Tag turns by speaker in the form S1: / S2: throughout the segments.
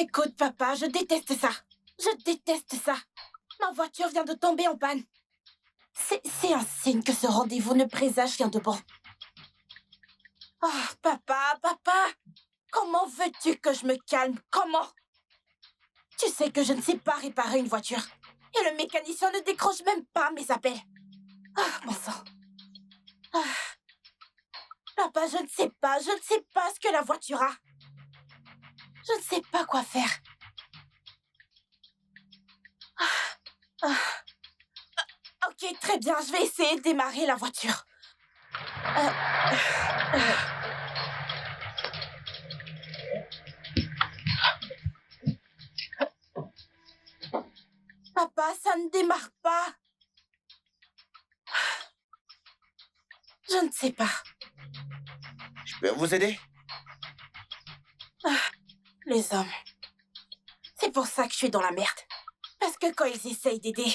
S1: Écoute, papa, je déteste ça. Je déteste ça. Ma voiture vient de tomber en panne. C'est un signe que ce rendez-vous ne présage rien de bon. Oh, papa, comment veux-tu que je me calme? Comment? Tu sais que je ne sais pas réparer une voiture. Et le mécanicien ne décroche même pas mes appels. Ah, mon sang. Ah. Papa, je ne sais pas ce que la voiture a. Je ne sais pas quoi faire. Ok, très bien, je vais essayer de démarrer la voiture. Papa, ça ne démarre pas. Je ne sais pas.
S2: Je peux vous aider?
S1: Les hommes. C'est pour ça que je suis dans la merde. Parce que quand ils essayent d'aider,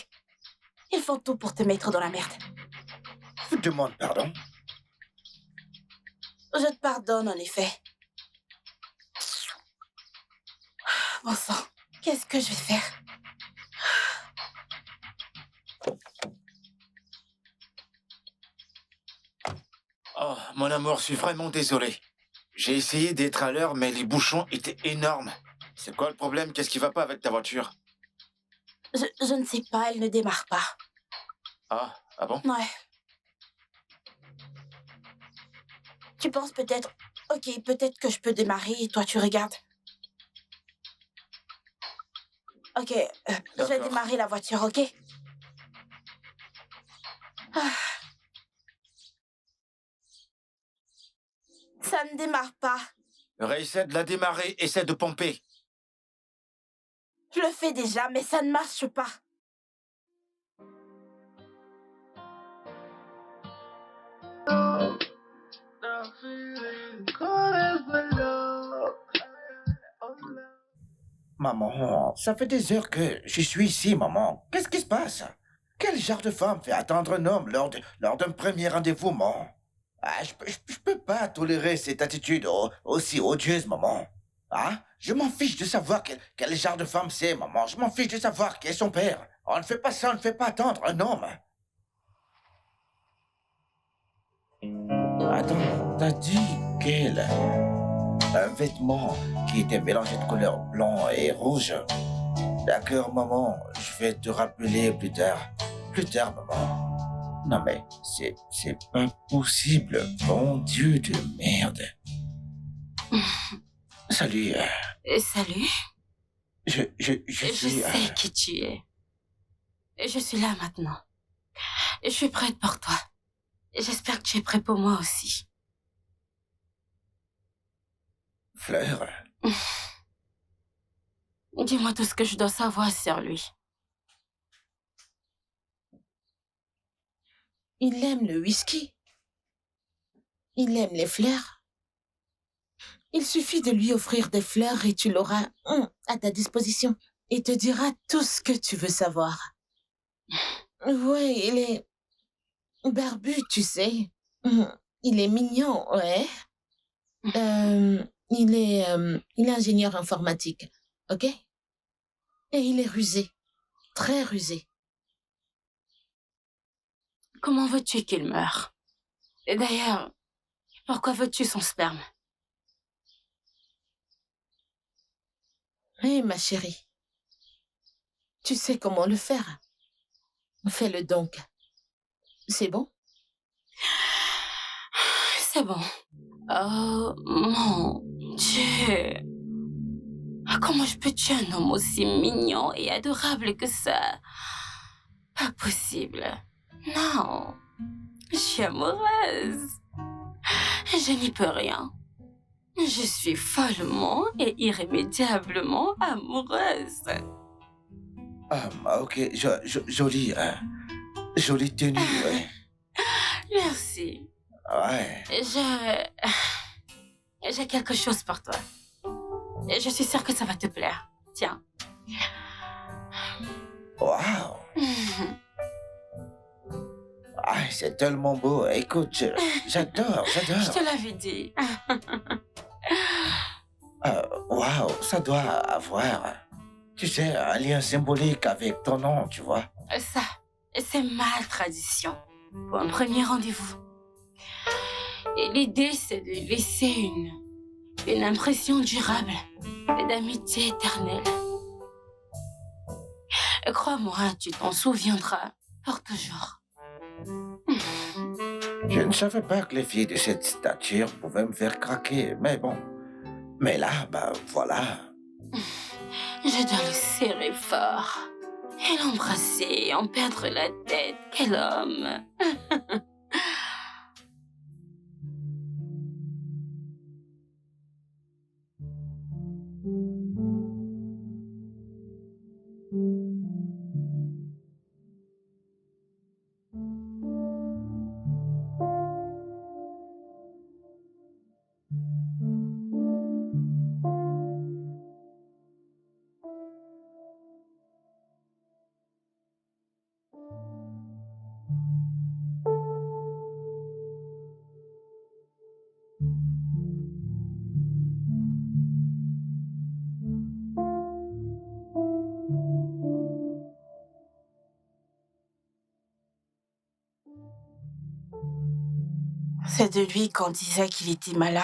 S1: ils font tout pour te mettre dans la merde.
S2: Je vous demande pardon.
S1: Je te pardonne, en effet. Bon sang, qu'est-ce que je vais faire?
S3: Oh, mon amour, je suis vraiment désolé. J'ai essayé d'être à l'heure, mais les bouchons étaient énormes. C'est quoi le problème? Qu'est-ce qui va pas avec ta voiture?
S1: Je ne sais pas, elle ne démarre pas.
S3: Ah bon?
S1: Ouais. Tu penses peut-être... Ok, peut-être que je peux démarrer et toi tu regardes. Ok, je vais
S3: D'accord.
S1: démarrer la voiture, ok? Ah. Ça ne démarre pas.
S3: Réessaie de la démarrer, essaie de pomper.
S1: Je le fais déjà, mais ça ne marche pas.
S2: Maman, ça fait des heures que je suis ici, maman. Qu'est-ce qui se passe? Quel genre de femme fait attendre un homme lors d'un premier rendez-vous, maman? Ah, je peux pas tolérer cette attitude aussi odieuse, maman. Ah, je m'en fiche de savoir quel genre de femme c'est, maman. Je m'en fiche de savoir qui est son père. On ne fait pas ça, on ne fait pas attendre un homme. Attends, t'as dit quel? Un vêtement qui était mélangé de couleurs blanc et rouge. D'accord, maman, je vais te rappeler plus tard. Plus tard, maman. Non mais, c'est pas possible. Bon Dieu de merde. Salut.
S1: Salut.
S2: Je
S1: Je
S2: suis...
S1: sais qui tu es. Et je suis là maintenant. Et je suis prête pour toi. Et j'espère que tu es prêt pour moi aussi.
S2: Fleur.
S1: Dis-moi tout ce que je dois savoir sur lui.
S4: Il aime le whisky. Il aime les fleurs. Il suffit de lui offrir des fleurs et tu l'auras à ta disposition. Il te dira tout ce que tu veux savoir. Ouais, il est barbu, tu sais. Il est mignon, ouais. Il est ingénieur informatique, ok? Et il est rusé, très rusé.
S1: Comment veux-tu qu'il meure? Et d'ailleurs, pourquoi veux-tu son sperme?
S4: Hé, ma chérie, tu sais comment le faire. Fais-le donc. C'est bon?
S1: C'est bon. Oh, mon Dieu. Comment je peux tuer un homme aussi mignon et adorable que ça? Pas possible. Non. Je suis amoureuse. Je n'y peux rien. Je suis follement et irrémédiablement amoureuse.
S2: Ok, jolie, jolie tenue, ouais.
S1: Merci.
S2: Ouais.
S1: J'ai quelque chose pour toi. Et je suis sûre que ça va te plaire. Tiens.
S2: Waouh. Ah, c'est tellement beau. Écoute, j'adore.
S1: Je te l'avais dit.
S2: Waouh, ça doit avoir, tu sais, un lien symbolique avec ton nom, tu vois.
S1: Ça, c'est ma tradition pour un premier rendez-vous. Et l'idée, c'est de laisser une impression durable et d'amitié éternelle. Et crois-moi, tu t'en souviendras pour toujours.
S2: Je ne savais pas que les filles de cette stature pouvaient me faire craquer, mais bon. Mais là, bah voilà.
S1: Je dois le serrer fort et l'embrasser, en perdre la tête. Quel homme! C'est de lui qu'on disait qu'il était malin.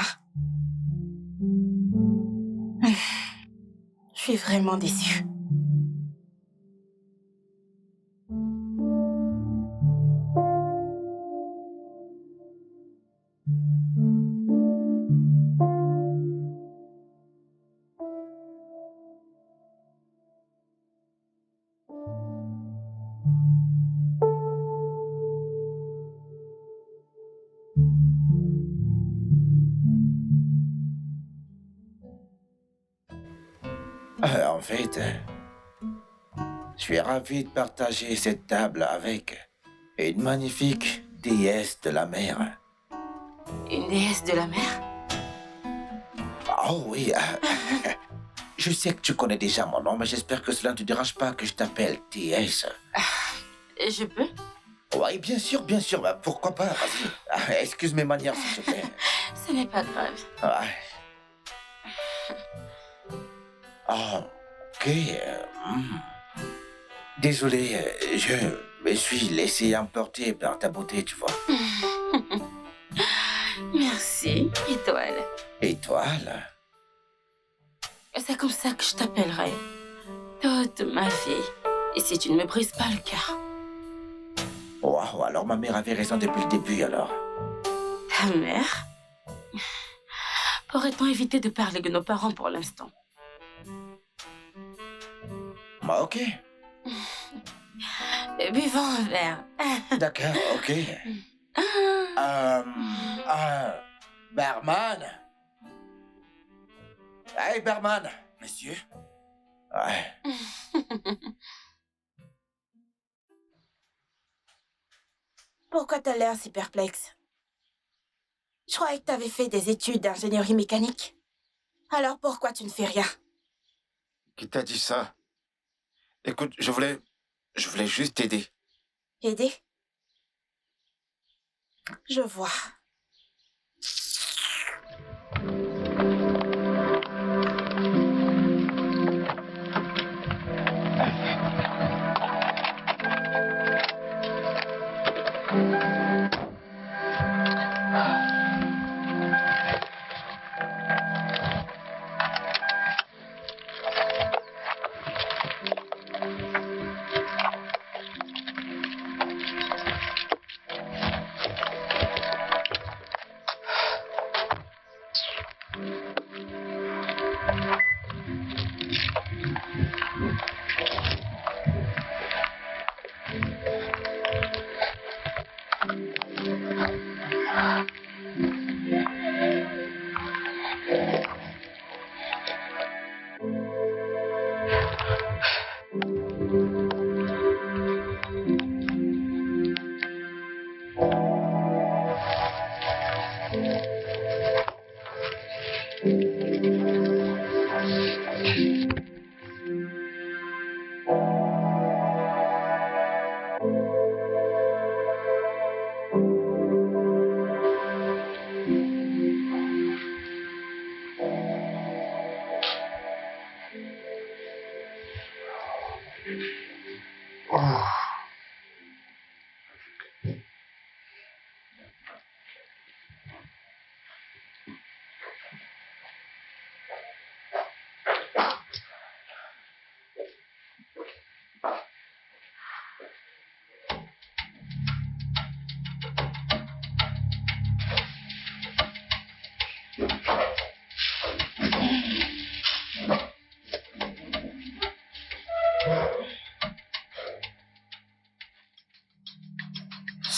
S1: Je suis vraiment déçue.
S2: En fait, je suis ravi de partager cette table avec une magnifique déesse de la mer.
S1: Une déesse de la mer?
S2: Oh oui, je sais que tu connais déjà mon nom, mais j'espère que cela ne te dérange pas que je t'appelle déesse.
S1: Je peux?
S2: Oui, bien sûr, bah, pourquoi pas, vas-y. Excuse mes manières, s'il te plaît.
S1: Ce n'est pas grave.
S2: Ouais. Ah, ok. Désolé, je me suis laissé emporter par ta beauté, tu vois.
S1: Merci, Étoile.
S2: Étoile?
S1: C'est comme ça que je t'appellerai toute ma vie. Et si tu ne me brises pas le cœur.
S2: Waouh, alors ma mère avait raison depuis le début, alors.
S1: Ta mère? Pourrait-on éviter de parler de nos parents pour l'instant?
S2: Ok.
S1: Buvons un verre.
S2: D'accord, ok. Barman? Hey, barman!
S3: Monsieur?
S2: Ouais.
S1: Pourquoi t'as l'air si perplexe? Je croyais que t'avais fait des études d'ingénierie mécanique. Alors pourquoi tu ne fais rien?
S3: Qui t'a dit ça? Écoute, je voulais juste t'aider.
S1: Aider? Je vois.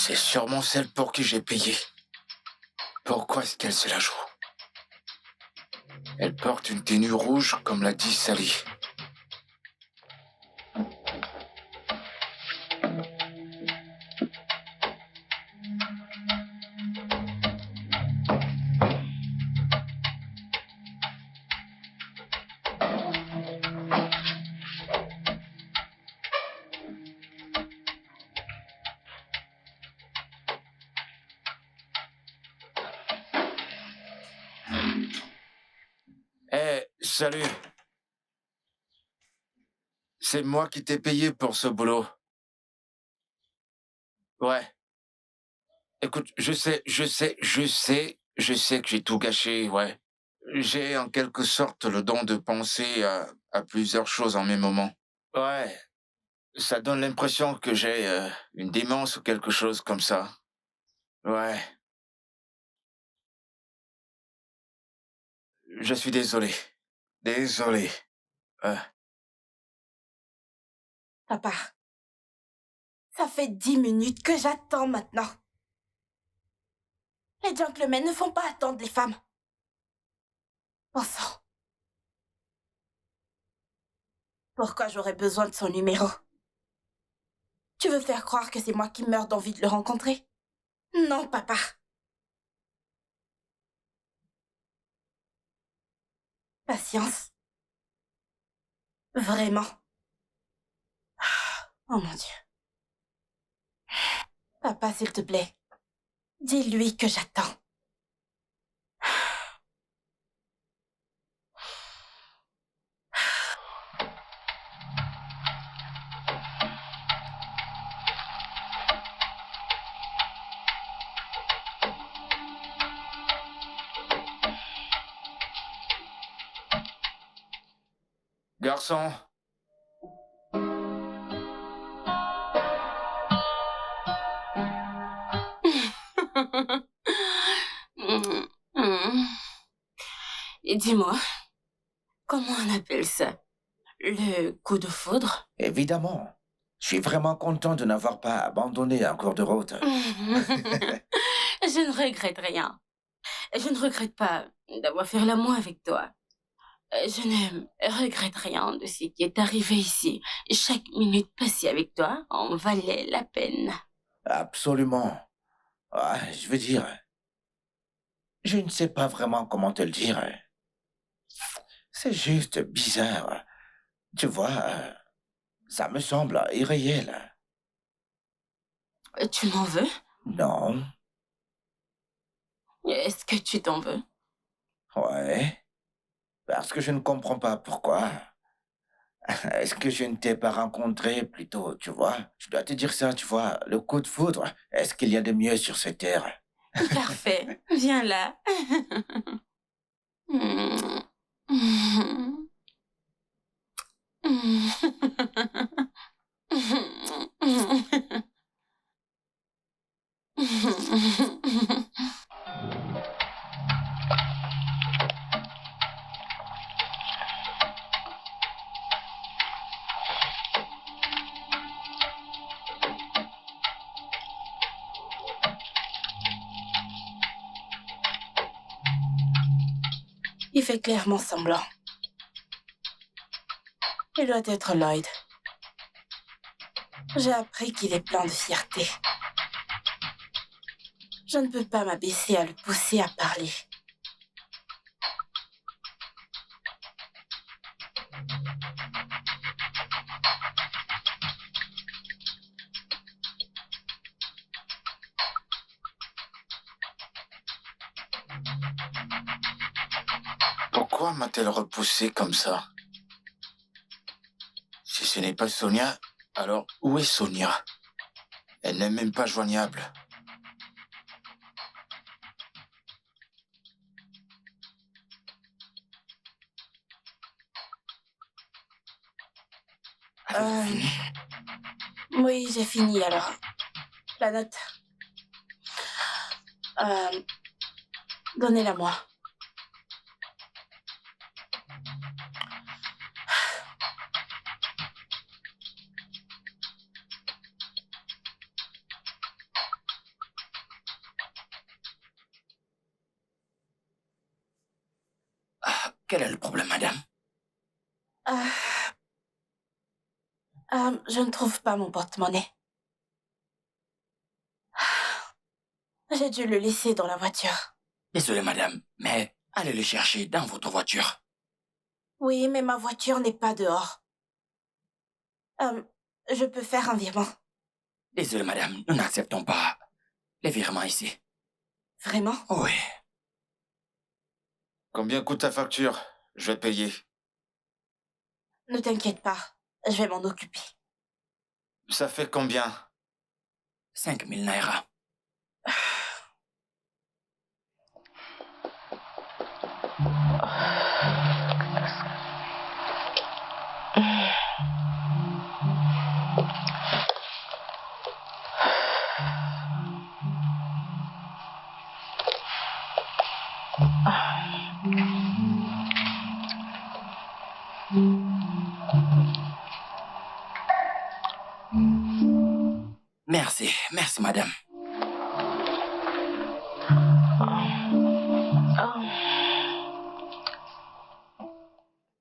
S3: C'est sûrement celle pour qui j'ai payé. Pourquoi est-ce qu'elle se la joue? Elle porte une tenue rouge, comme l'a dit Sally. Salut. C'est moi qui t'ai payé pour ce boulot. Ouais. Écoute, je sais que j'ai tout gâché, ouais. J'ai en quelque sorte le don de penser à plusieurs choses en même moment. Ouais. Ça donne l'impression que j'ai une démence ou quelque chose comme ça. Ouais. Je suis désolé. Désolé.
S1: Papa, ça fait 10 minutes que j'attends maintenant. Les gentlemen ne font pas attendre les femmes. Bon sang. Pourquoi j'aurais besoin de son numéro? Tu veux faire croire que c'est moi qui meurs d'envie de le rencontrer? Non, papa. Patience. Vraiment. Oh mon Dieu. Papa, s'il te plaît, dis-lui que j'attends.
S3: Garçon.
S5: Et dis-moi, comment on appelle ça? Le coup de foudre?
S2: Évidemment. Je suis vraiment content de n'avoir pas abandonné en cours de route.
S5: Je ne regrette rien. Je ne regrette pas d'avoir fait l'amour avec toi. Je ne regrette rien de ce qui est arrivé ici. Chaque minute passée avec toi en valait la peine.
S2: Absolument. Ah, je veux dire, je ne sais pas vraiment comment te le dire. C'est juste bizarre. Tu vois, ça me semble irréel.
S5: Tu m'en veux?
S2: Non,
S5: Est-ce que tu t'en veux?
S2: ouais, parce que je ne comprends pas pourquoi. Est-ce que je ne t'ai pas rencontré plutôt, tu vois? Je dois te dire ça, tu vois, le coup de foudre. Est-ce qu'il y a de mieux sur cette terre?
S5: Parfait. Viens là.
S1: Il fait clairement semblant. Il doit être Lloyd. J'ai appris qu'il est plein de fierté. Je ne peux pas m'abaisser à le pousser à parler.
S3: Pourquoi m'a-t-elle repoussé comme ça? Si Si ce n'est pas Sonia, alors où est Sonia? Elle n'est même pas joignable. Avez-vous fini?
S1: Oui, j'ai fini alors. La note. Donnez-la moi.
S3: Quel est le problème, madame?
S1: Je ne trouve pas mon porte-monnaie. J'ai dû le laisser dans la voiture.
S3: Désolé, madame, mais allez le chercher dans votre voiture.
S1: Oui, mais ma voiture n'est pas dehors. Je peux faire un virement.
S3: Désolé, madame, nous n'acceptons pas les virements ici.
S1: Vraiment?
S3: Oui. Combien coûte ta facture? Je vais payer.
S1: Ne t'inquiète pas, je vais m'en occuper.
S3: Ça fait combien? 5 000 naira. Merci, madame.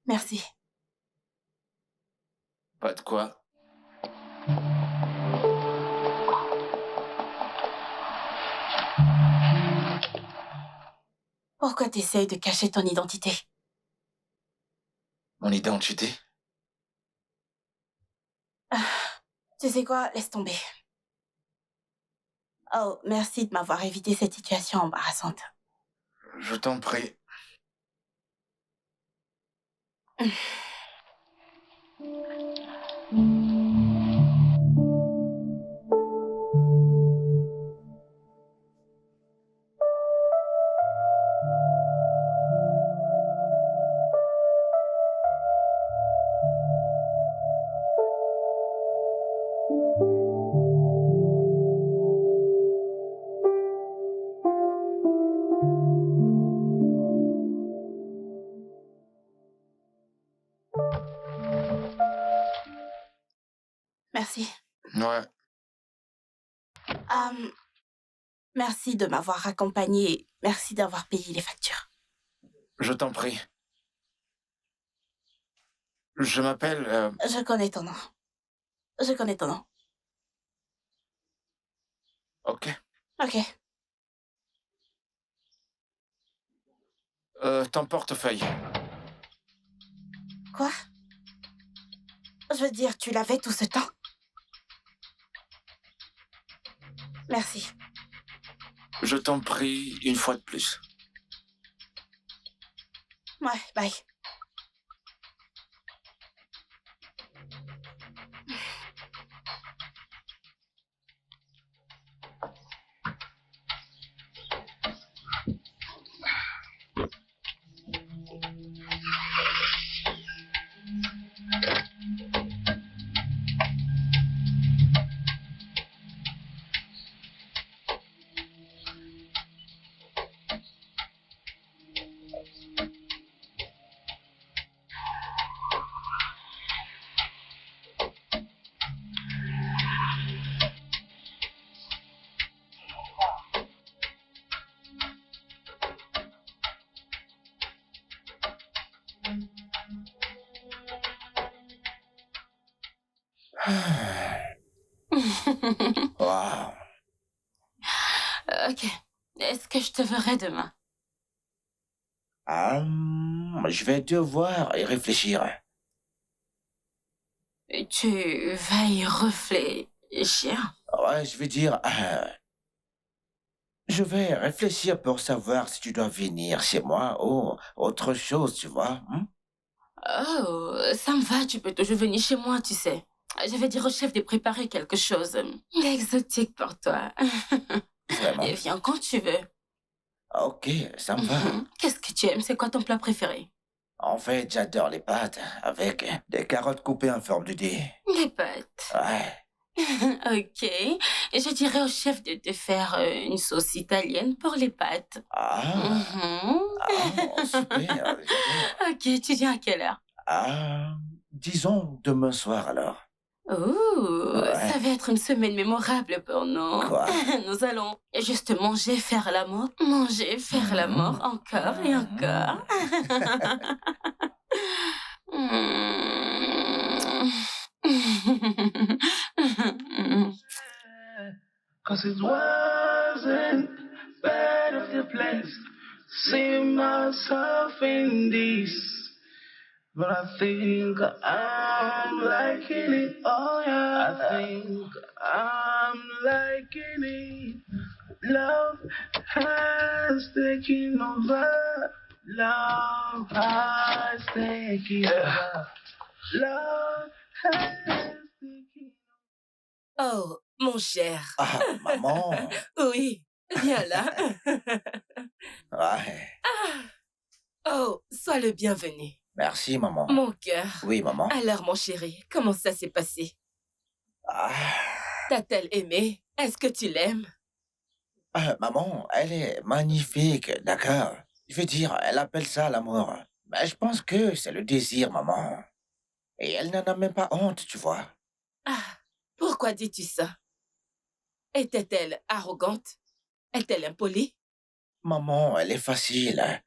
S1: Merci.
S3: Pas de quoi.
S1: Pourquoi t'essayes de cacher ton identité?
S3: Mon identité?
S1: Tu sais quoi? Laisse tomber. Oh, merci de m'avoir évité cette situation embarrassante.
S3: Je t'en prie.
S1: Merci.
S3: Ouais.
S1: Merci de m'avoir accompagnée. Merci d'avoir payé les factures.
S3: Je t'en prie. Je m'appelle...
S1: Je connais ton nom. Je connais ton nom.
S3: Ok.
S1: Ok.
S3: Ton portefeuille.
S1: Quoi? Je veux dire, tu l'avais tout ce temps? Merci.
S3: Je t'en prie une fois de plus.
S1: Ouais, bye.
S2: Wow.
S5: Ok. Est-ce que je te verrai demain?
S2: Je vais devoir y réfléchir.
S5: Tu vas y réfléchir?
S2: Ouais, je vais dire... je vais réfléchir pour savoir si tu dois venir chez moi ou autre chose, tu vois.
S5: Oh, ça me va, tu peux toujours venir chez moi, tu sais. Je vais dire au chef de préparer quelque chose d'exotique pour toi.
S2: Vraiment?
S5: Et viens quand tu veux.
S2: Ok, ça me va.
S5: Qu'est-ce que tu aimes? C'est quoi ton plat préféré?
S2: En fait, j'adore les pâtes avec des carottes coupées en forme de dé.
S5: Les pâtes.
S2: Ouais.
S5: Ok. Et je dirais au chef de te faire une sauce italienne pour les pâtes.
S2: Ah, super, j'adore.
S5: Ok, tu viens à quelle heure?
S2: Disons demain soir alors.
S5: Oh,
S2: Ouais.
S5: ça va être une semaine mémorable pour nous.
S2: Quoi?
S5: Nous allons juste manger, faire l'amour, manger, faire l'amour, encore et encore.
S6: Cause it wasn't bad of the place. See myself in this. But I think I'm liking it. Oh yeah. I think I'm liking it. Love has taken over. Love has taken over. Love has taken
S4: Oh, mon cher.
S2: Ah, maman.
S4: Oui, viens là.
S2: Ouais.
S4: Oh, sois le bienvenu.
S2: Merci, maman.
S4: Mon cœur.
S2: Oui, maman.
S4: Alors, mon chéri, comment ça s'est passé?
S2: Ah,
S4: T'a-t-elle aimé? Est-ce que tu l'aimes?
S2: maman, elle est magnifique, d'accord. Je veux dire, elle appelle ça l'amour. Mais je pense que c'est le désir, maman. Et elle n'en a même pas honte, tu vois.
S4: Ah, pourquoi dis-tu ça? Était-elle arrogante? Est-elle impolie?
S2: Maman, elle est facile. Hein.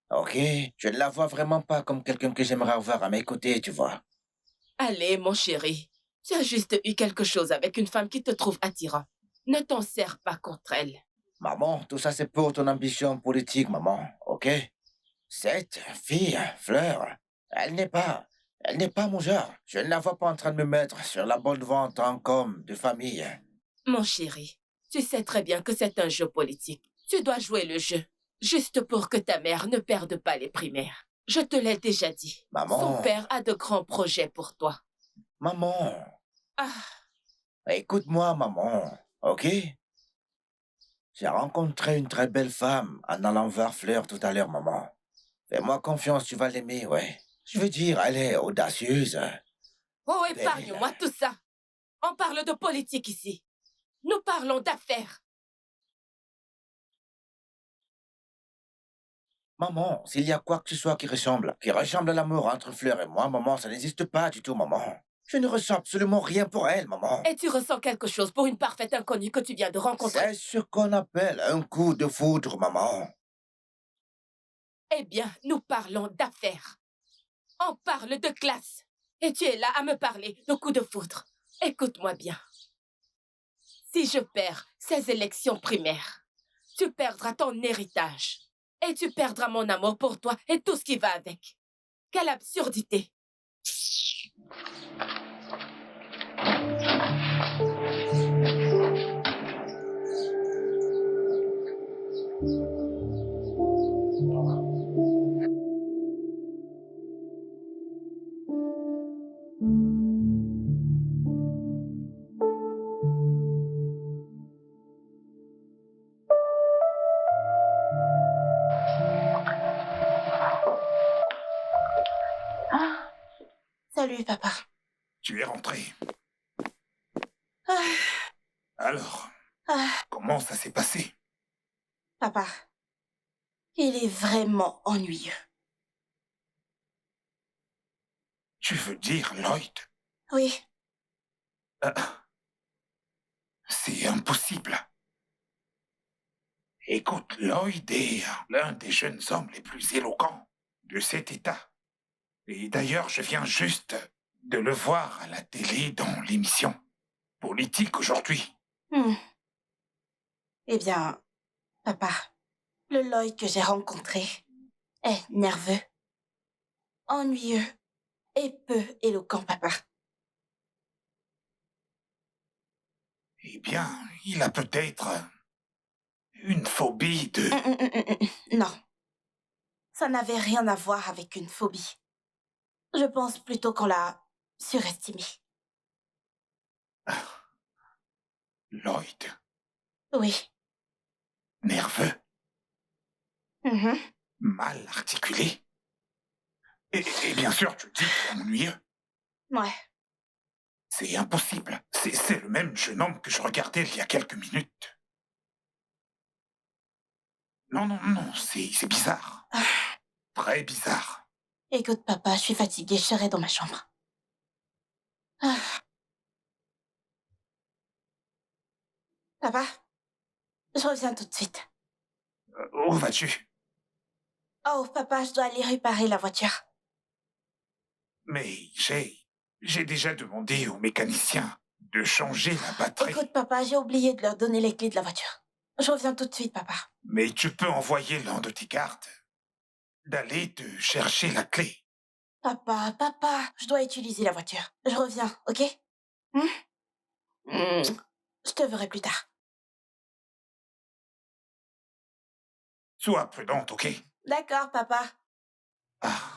S2: Ok, je ne la vois vraiment pas comme quelqu'un que j'aimerais avoir à mes côtés, tu vois.
S4: Allez, mon chéri, tu as juste eu quelque chose avec une femme qui te trouve attirant. Ne t'en sers pas contre elle.
S2: Maman, tout ça c'est pour ton ambition politique, maman, ok? Cette fille, Fleur, elle n'est pas mon genre. Je ne la vois pas en train de me mettre sur la bonne voie en tant qu'homme de famille.
S4: Mon chéri, tu sais très bien que c'est un jeu politique. Tu dois jouer le jeu, juste pour que ta mère ne perde pas les primaires. Je te l'ai déjà dit.
S2: Maman.
S4: Son père a de grands projets pour toi.
S2: Maman,
S4: Ah,
S2: écoute-moi, maman, ok? J'ai rencontré une très belle femme en allant voir Fleur tout à l'heure, maman. Fais-moi confiance, tu vas l'aimer, ouais. Je veux dire, elle est audacieuse.
S4: oh, épargne-moi tout ça. On parle de politique ici. Nous parlons d'affaires.
S2: Maman, s'il y a quoi que ce soit qui ressemble à l'amour entre Fleur et moi, maman, ça n'existe pas du tout, maman. Je ne ressens absolument rien pour elle, maman.
S4: Et tu ressens quelque chose pour une parfaite inconnue que tu viens de rencontrer.
S2: C'est ce qu'on appelle un coup de foudre, maman.
S4: Eh bien, nous parlons d'affaires. On parle de classe. Et tu es là à me parler de coup de foudre. Écoute-moi bien. Si je perds ces élections primaires, tu perdras ton héritage. Et tu perdras mon amour pour toi et tout ce qui va avec. Quelle absurdité!
S1: Salut, papa.
S7: Tu es rentré.
S1: Ah,
S7: Alors,
S1: ah,
S7: comment ça s'est passé?
S1: papa, il est vraiment ennuyeux.
S7: Tu veux dire Lloyd?
S1: Oui,
S7: C'est impossible. Écoute, Lloyd est l'un des jeunes hommes les plus éloquents de cet État. Et d'ailleurs, je viens juste de le voir à la télé dans l'émission politique aujourd'hui.
S1: Eh bien, papa, le Lloyd que j'ai rencontré est nerveux, ennuyeux et peu éloquent, papa.
S7: Eh bien, il a peut-être une phobie de...
S1: Non, ça n'avait rien à voir avec une phobie. Je pense plutôt qu'on l'a surestimé.
S7: Lloyd,
S1: Oui.
S7: nerveux,
S1: Mhm.
S7: mal articulé. Et bien sûr, tu dis qu'il est ennuyeux.
S1: Ouais.
S7: C'est impossible. C'est le même jeune homme que je regardais il y a quelques minutes. Non, c'est bizarre. Très bizarre.
S1: Écoute, papa, je suis fatiguée, je serai dans ma chambre. Ah. Papa, je reviens tout de suite.
S7: Où vas-tu?
S1: Oh, papa, je dois aller réparer la voiture.
S7: Mais j'ai déjà demandé au mécanicien de changer la batterie.
S1: Écoute, papa, j'ai oublié de leur donner les clés de la voiture. Je reviens tout de suite, papa.
S7: Mais tu peux envoyer l'un de tes gardes d'aller te chercher la clé.
S1: Papa, je dois utiliser la voiture. Je reviens, ok? Je te verrai plus tard.
S7: Sois prudente, ok?
S1: D'accord, papa.
S7: Ah.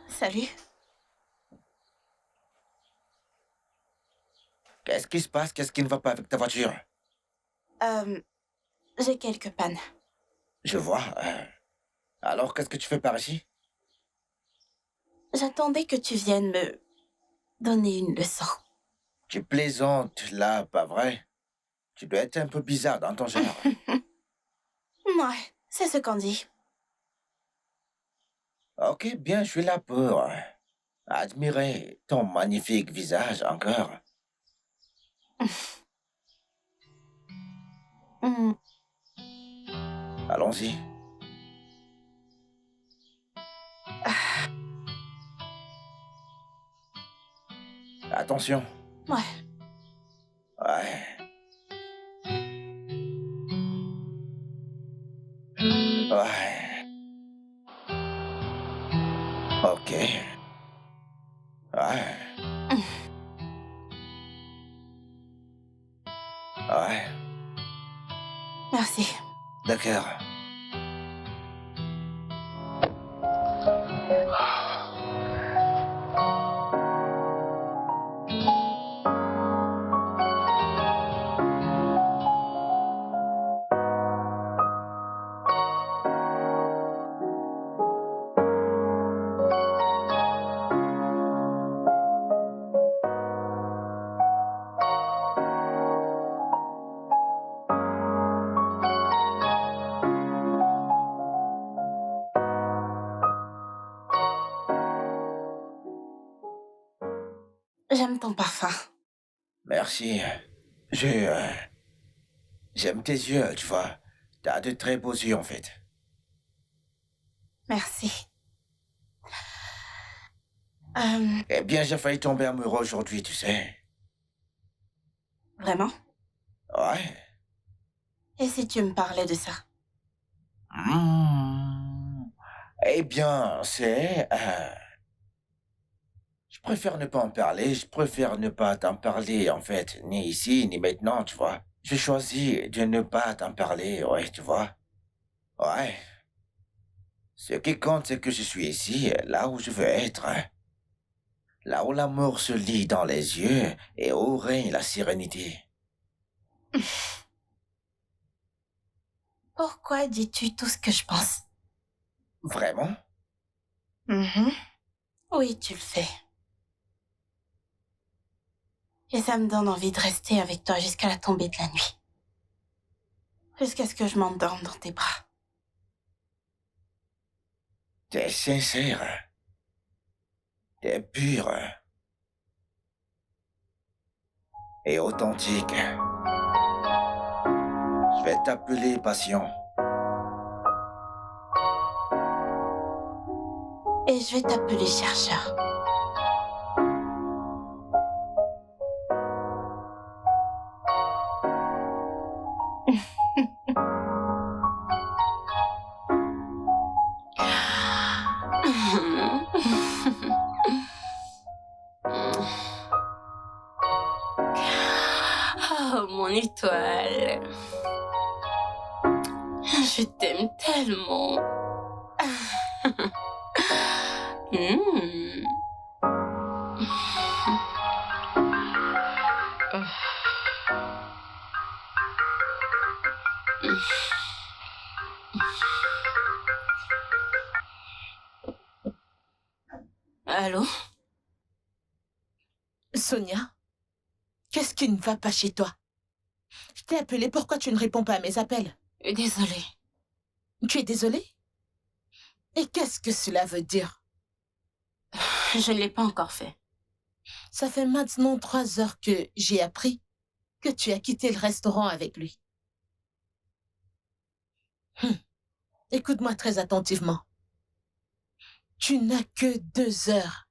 S1: Salut.
S2: Qu'est-ce qui se passe? Qu'est-ce qui ne va pas avec ta voiture?
S1: J'ai quelques pannes.
S2: Je vois. Alors, qu'est-ce que tu fais par ici?
S1: J'attendais que tu viennes me donner une leçon.
S2: Tu plaisantes, là, pas vrai? Tu dois être un peu bizarre dans ton genre.
S1: Ouais, c'est ce qu'on dit.
S2: Ok, bien, je suis là pour admirer ton magnifique visage encore. Allons-y. Attention.
S1: Ouais.
S2: Ouais. Ouais. Ok. Ouais. Ouais.
S1: Merci.
S2: D'accord.
S1: J'aime ton parfum.
S2: Merci. J'aime tes yeux, tu vois. T'as de très beaux yeux, en fait.
S1: Merci.
S2: Eh bien, j'ai failli tomber amoureux aujourd'hui, tu sais.
S1: Vraiment?
S2: Ouais.
S1: Et si tu me parlais de ça?
S2: Eh bien, je préfère ne pas en parler, je préfère ne pas t'en parler, en fait, ni ici, ni maintenant, tu vois. J'ai choisi de ne pas t'en parler, ouais, tu vois. Ouais. Ce qui compte, c'est que je suis ici, là où je veux être. Là où l'amour se lit dans les yeux et où règne la sérénité.
S1: Pourquoi dis-tu tout ce que je pense?
S2: Vraiment?
S1: Oui, tu le fais.
S5: Et ça me donne envie de rester avec toi jusqu'à la tombée de la nuit. Jusqu'à ce que je m'endorme dans tes bras.
S2: T'es sincère. T'es pure. Et authentique. Je vais t'appeler Passion.
S5: Et je vais t'appeler chercheur. Oh, mon étoile. Je t'aime tellement. Allô?
S4: Sonia, qu'est-ce qui ne va pas chez toi? Je t'ai appelé, pourquoi tu ne réponds pas à mes appels?
S5: Désolée.
S4: Tu es désolée? Et qu'est-ce que cela veut dire?
S5: Je ne l'ai pas encore fait.
S4: Ça fait maintenant 3 heures que j'ai appris que tu as quitté le restaurant avec lui. Écoute-moi très attentivement. Tu n'as que 2 heures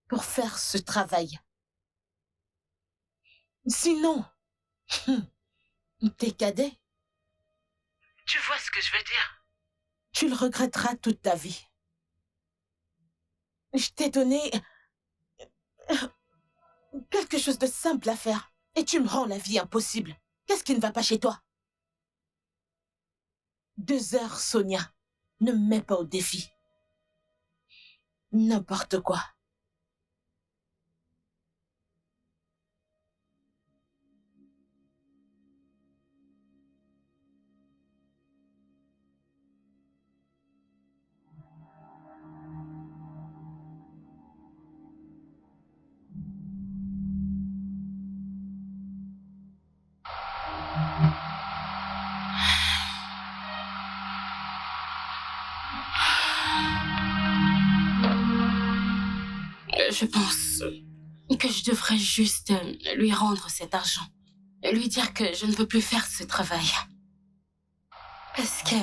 S4: pour faire ce travail. Sinon, t'es cadet. Tu vois ce que je veux dire? Tu le regretteras toute ta vie. Je t'ai donné quelque chose de simple à faire et tu me rends la vie impossible. Qu'est-ce qui ne va pas chez toi? 2 heures, Sonia. Ne me mets pas au défi. N'importe quoi.
S5: Je pense que je devrais juste lui rendre cet argent. Lui dire que je ne veux plus faire ce travail. Parce que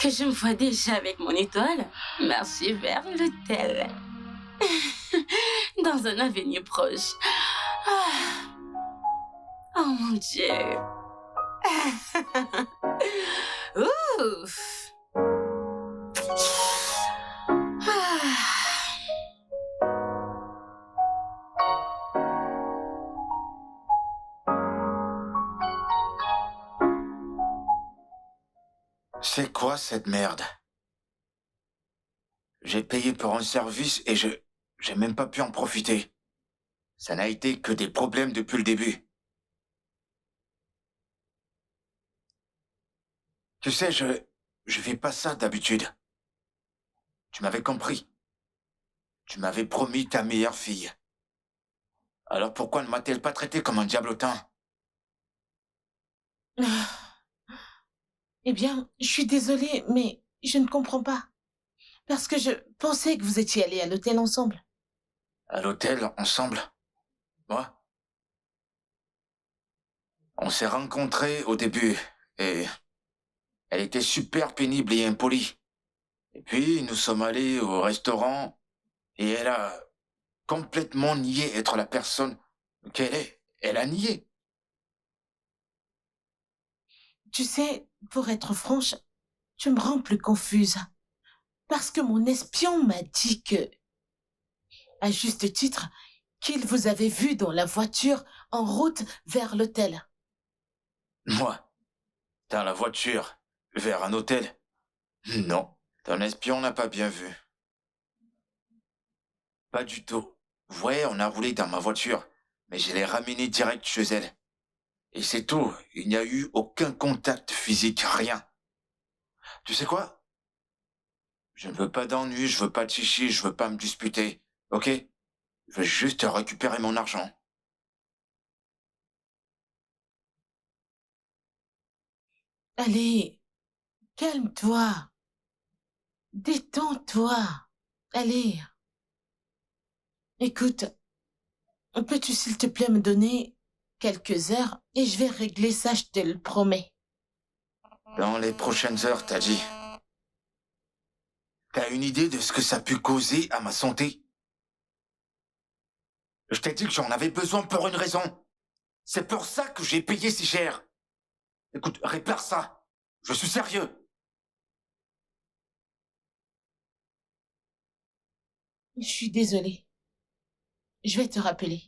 S5: je me vois déjà avec mon étoile marcher vers l'hôtel. Dans un avenir proche. Ah. Oh mon Dieu. Ouf.
S3: C'est quoi cette merde? J'ai payé pour un service et j'ai même pas pu en profiter. Ça n'a été que des problèmes depuis le début. Tu sais, je fais pas ça d'habitude. Tu m'avais compris. Tu m'avais promis ta meilleure fille. Alors pourquoi ne m'a-t-elle pas traité comme un diablotin?
S4: Eh bien, je suis désolée, mais je ne comprends pas. Parce que je pensais que vous étiez allés à l'hôtel ensemble.
S3: À l'hôtel, ensemble? Moi? On s'est rencontrés au début, et elle était super pénible et impolie. Et puis, nous sommes allés au restaurant, et elle a complètement nié être la personne qu'elle est. Elle a nié.
S4: Tu sais, pour être franche, tu me rends plus confuse. Parce que mon espion m'a dit que, à juste titre, qu'il vous avait vu dans la voiture en route vers l'hôtel.
S3: Moi? Dans la voiture? Vers un hôtel? Non, ton espion n'a pas bien vu. Pas du tout. Ouais, on a roulé dans ma voiture, mais je l'ai ramenée direct chez elle. Et c'est tout, il n'y a eu aucun contact physique, rien. Tu sais quoi? Je ne veux pas d'ennui, je veux pas de chichi, je veux pas me disputer, ok? Je veux juste récupérer mon argent.
S4: Allez, calme-toi. Détends-toi. Allez. Écoute, peux-tu s'il te plaît me donner quelques heures et je vais régler ça, je te le promets.
S3: Dans les prochaines heures, t'as dit. T'as une idée de ce que ça a pu causer à ma santé? Je t'ai dit que j'en avais besoin pour une raison. C'est pour ça que j'ai payé si cher. Écoute, répare ça. Je suis sérieux.
S4: Je suis désolée. Je vais te rappeler.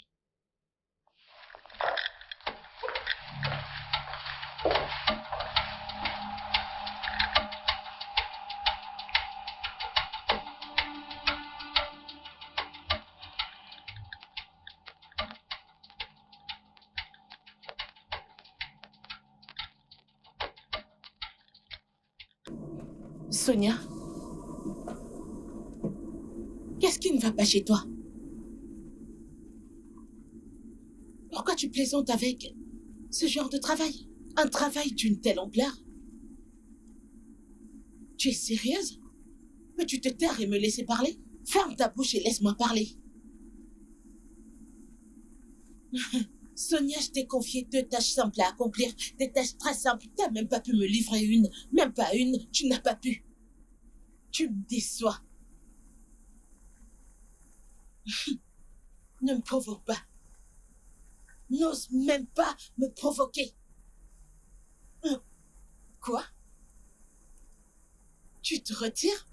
S4: Sonia, qu'est-ce qui ne va pas chez toi? Pourquoi tu plaisantes avec ce genre de travail? Un travail d'une telle ampleur? Tu es sérieuse? Peux-tu te taire et me laisser parler? Ferme ta bouche et laisse-moi parler. Sonia, je t'ai confié 2 tâches simples à accomplir. Des tâches très simples. T'as même pas pu me livrer une. Même pas une. Tu n'as pas pu. Tu me déçois. Ne me provoque pas. N'ose même pas me provoquer. Quoi? Tu te retires?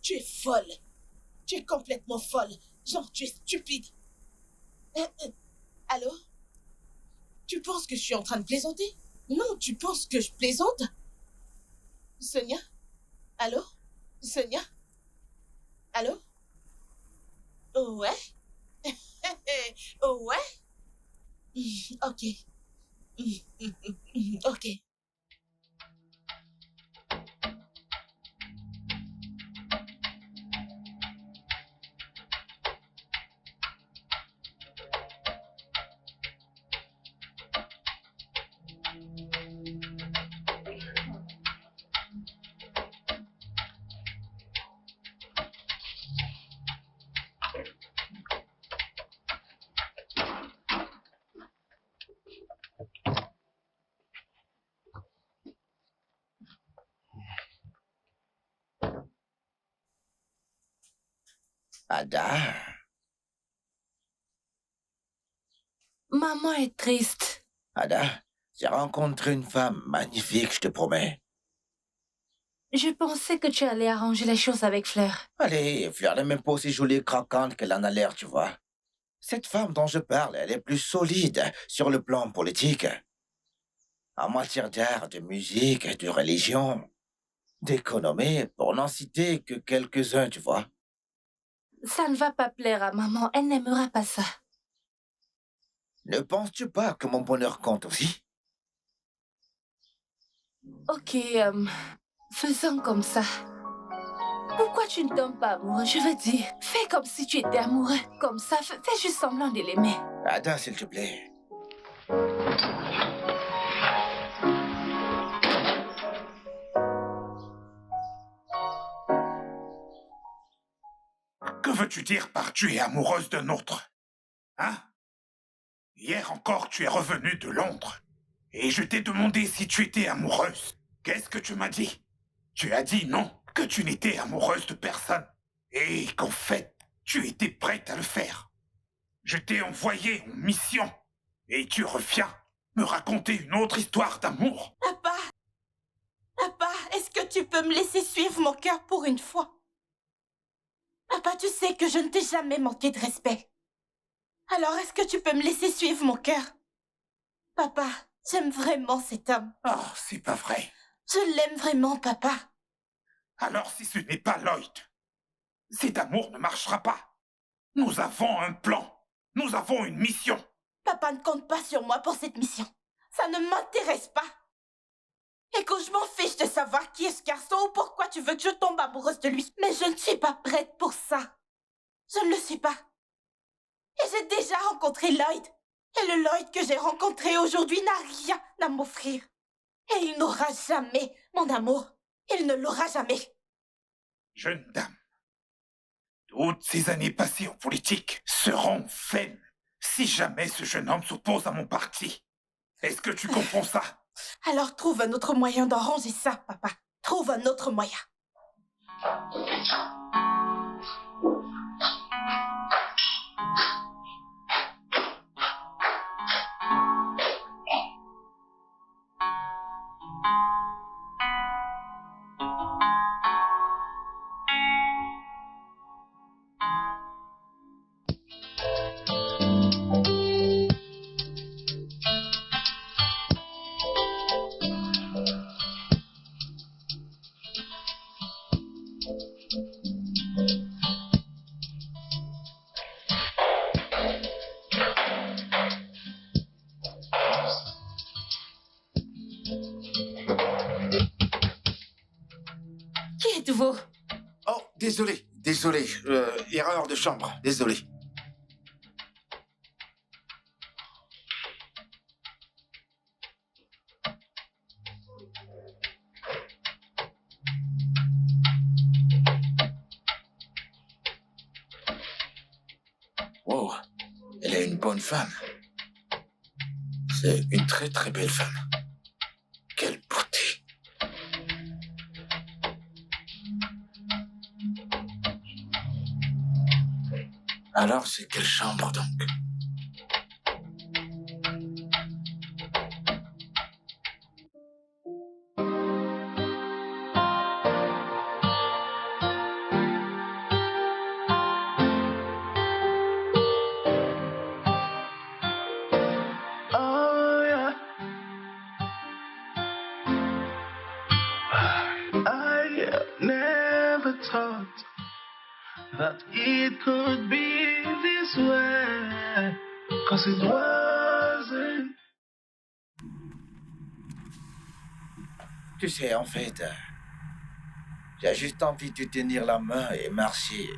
S4: Tu es folle. Tu es complètement folle. Genre, tu es stupide. Allô? Tu penses que je suis en train de plaisanter? Non, tu penses que je plaisante? Sonia? Allô? Sonia? Allô? Oh ouais? Oh ouais? Ok. Ok.
S2: Ada,
S5: Maman est triste.
S2: Ada, j'ai rencontré une femme magnifique, je te promets.
S5: Je pensais que tu allais arranger les choses avec Fleur.
S2: Allez, Fleur n'est même pas aussi jolie et croquante qu'elle en a l'air, tu vois. Cette femme dont je parle, elle est plus solide sur le plan politique. En matière d'art, de musique, de religion, d'économie, pour n'en citer que quelques-uns, tu vois.
S5: Ça ne va pas plaire à maman. Elle n'aimera pas ça.
S2: Ne penses-tu pas que mon bonheur compte aussi?
S5: Ok, faisons comme ça. Pourquoi tu ne tombes pas amoureux? Je veux dire, fais comme si tu étais amoureux. Comme ça, fais juste semblant de l'aimer.
S2: Ada, s'il te plaît.
S7: Que veux-tu dire par tu es amoureuse d'un autre? Hein? Hier encore, tu es revenue de Londres. Et je t'ai demandé si tu étais amoureuse. Qu'est-ce que tu m'as dit? Tu as dit non, que tu n'étais amoureuse de personne. Et qu'en fait, tu étais prête à le faire. Je t'ai envoyé en mission. Et tu reviens me raconter une autre histoire d'amour.
S1: Papa! Papa, est-ce que tu peux me laisser suivre mon cœur pour une fois? Papa, tu sais que je ne t'ai jamais manqué de respect. Alors, est-ce que tu peux me laisser suivre mon cœur? Papa, j'aime vraiment cet homme.
S7: Oh, c'est pas vrai.
S1: Je l'aime vraiment, papa.
S7: Alors si ce n'est pas Lloyd, cet amour ne marchera pas. Nous avons un plan. Nous avons une mission.
S1: Papa ne compte pas sur moi pour cette mission. Ça ne m'intéresse pas. Écoute, je m'en fiche de savoir qui est ce garçon ou pourquoi tu veux que je tombe amoureuse de lui. Mais je ne suis pas prête pour ça. Je ne le suis pas. Et j'ai déjà rencontré Lloyd. Et le Lloyd que j'ai rencontré aujourd'hui n'a rien à m'offrir. Et il n'aura jamais mon amour. Il ne l'aura jamais.
S7: Jeune dame, toutes ces années passées en politique seront vaines si jamais ce jeune homme s'oppose à mon parti. Est-ce que tu comprends ça?
S1: Alors trouve un autre moyen d'arranger ça, papa. Trouve un autre moyen. Qui êtes-vous?
S3: Oh, désolé. Erreur de chambre, désolé. Wow, elle est une bonne femme. C'est une très très belle femme. Quelle beauté. Alors, c'est quelle chambre donc?
S6: Oh yeah. I never thought that it could be this way, 'cause it wasn't.
S2: Tu sais, en fait, j'ai juste envie de te tenir la main et marcher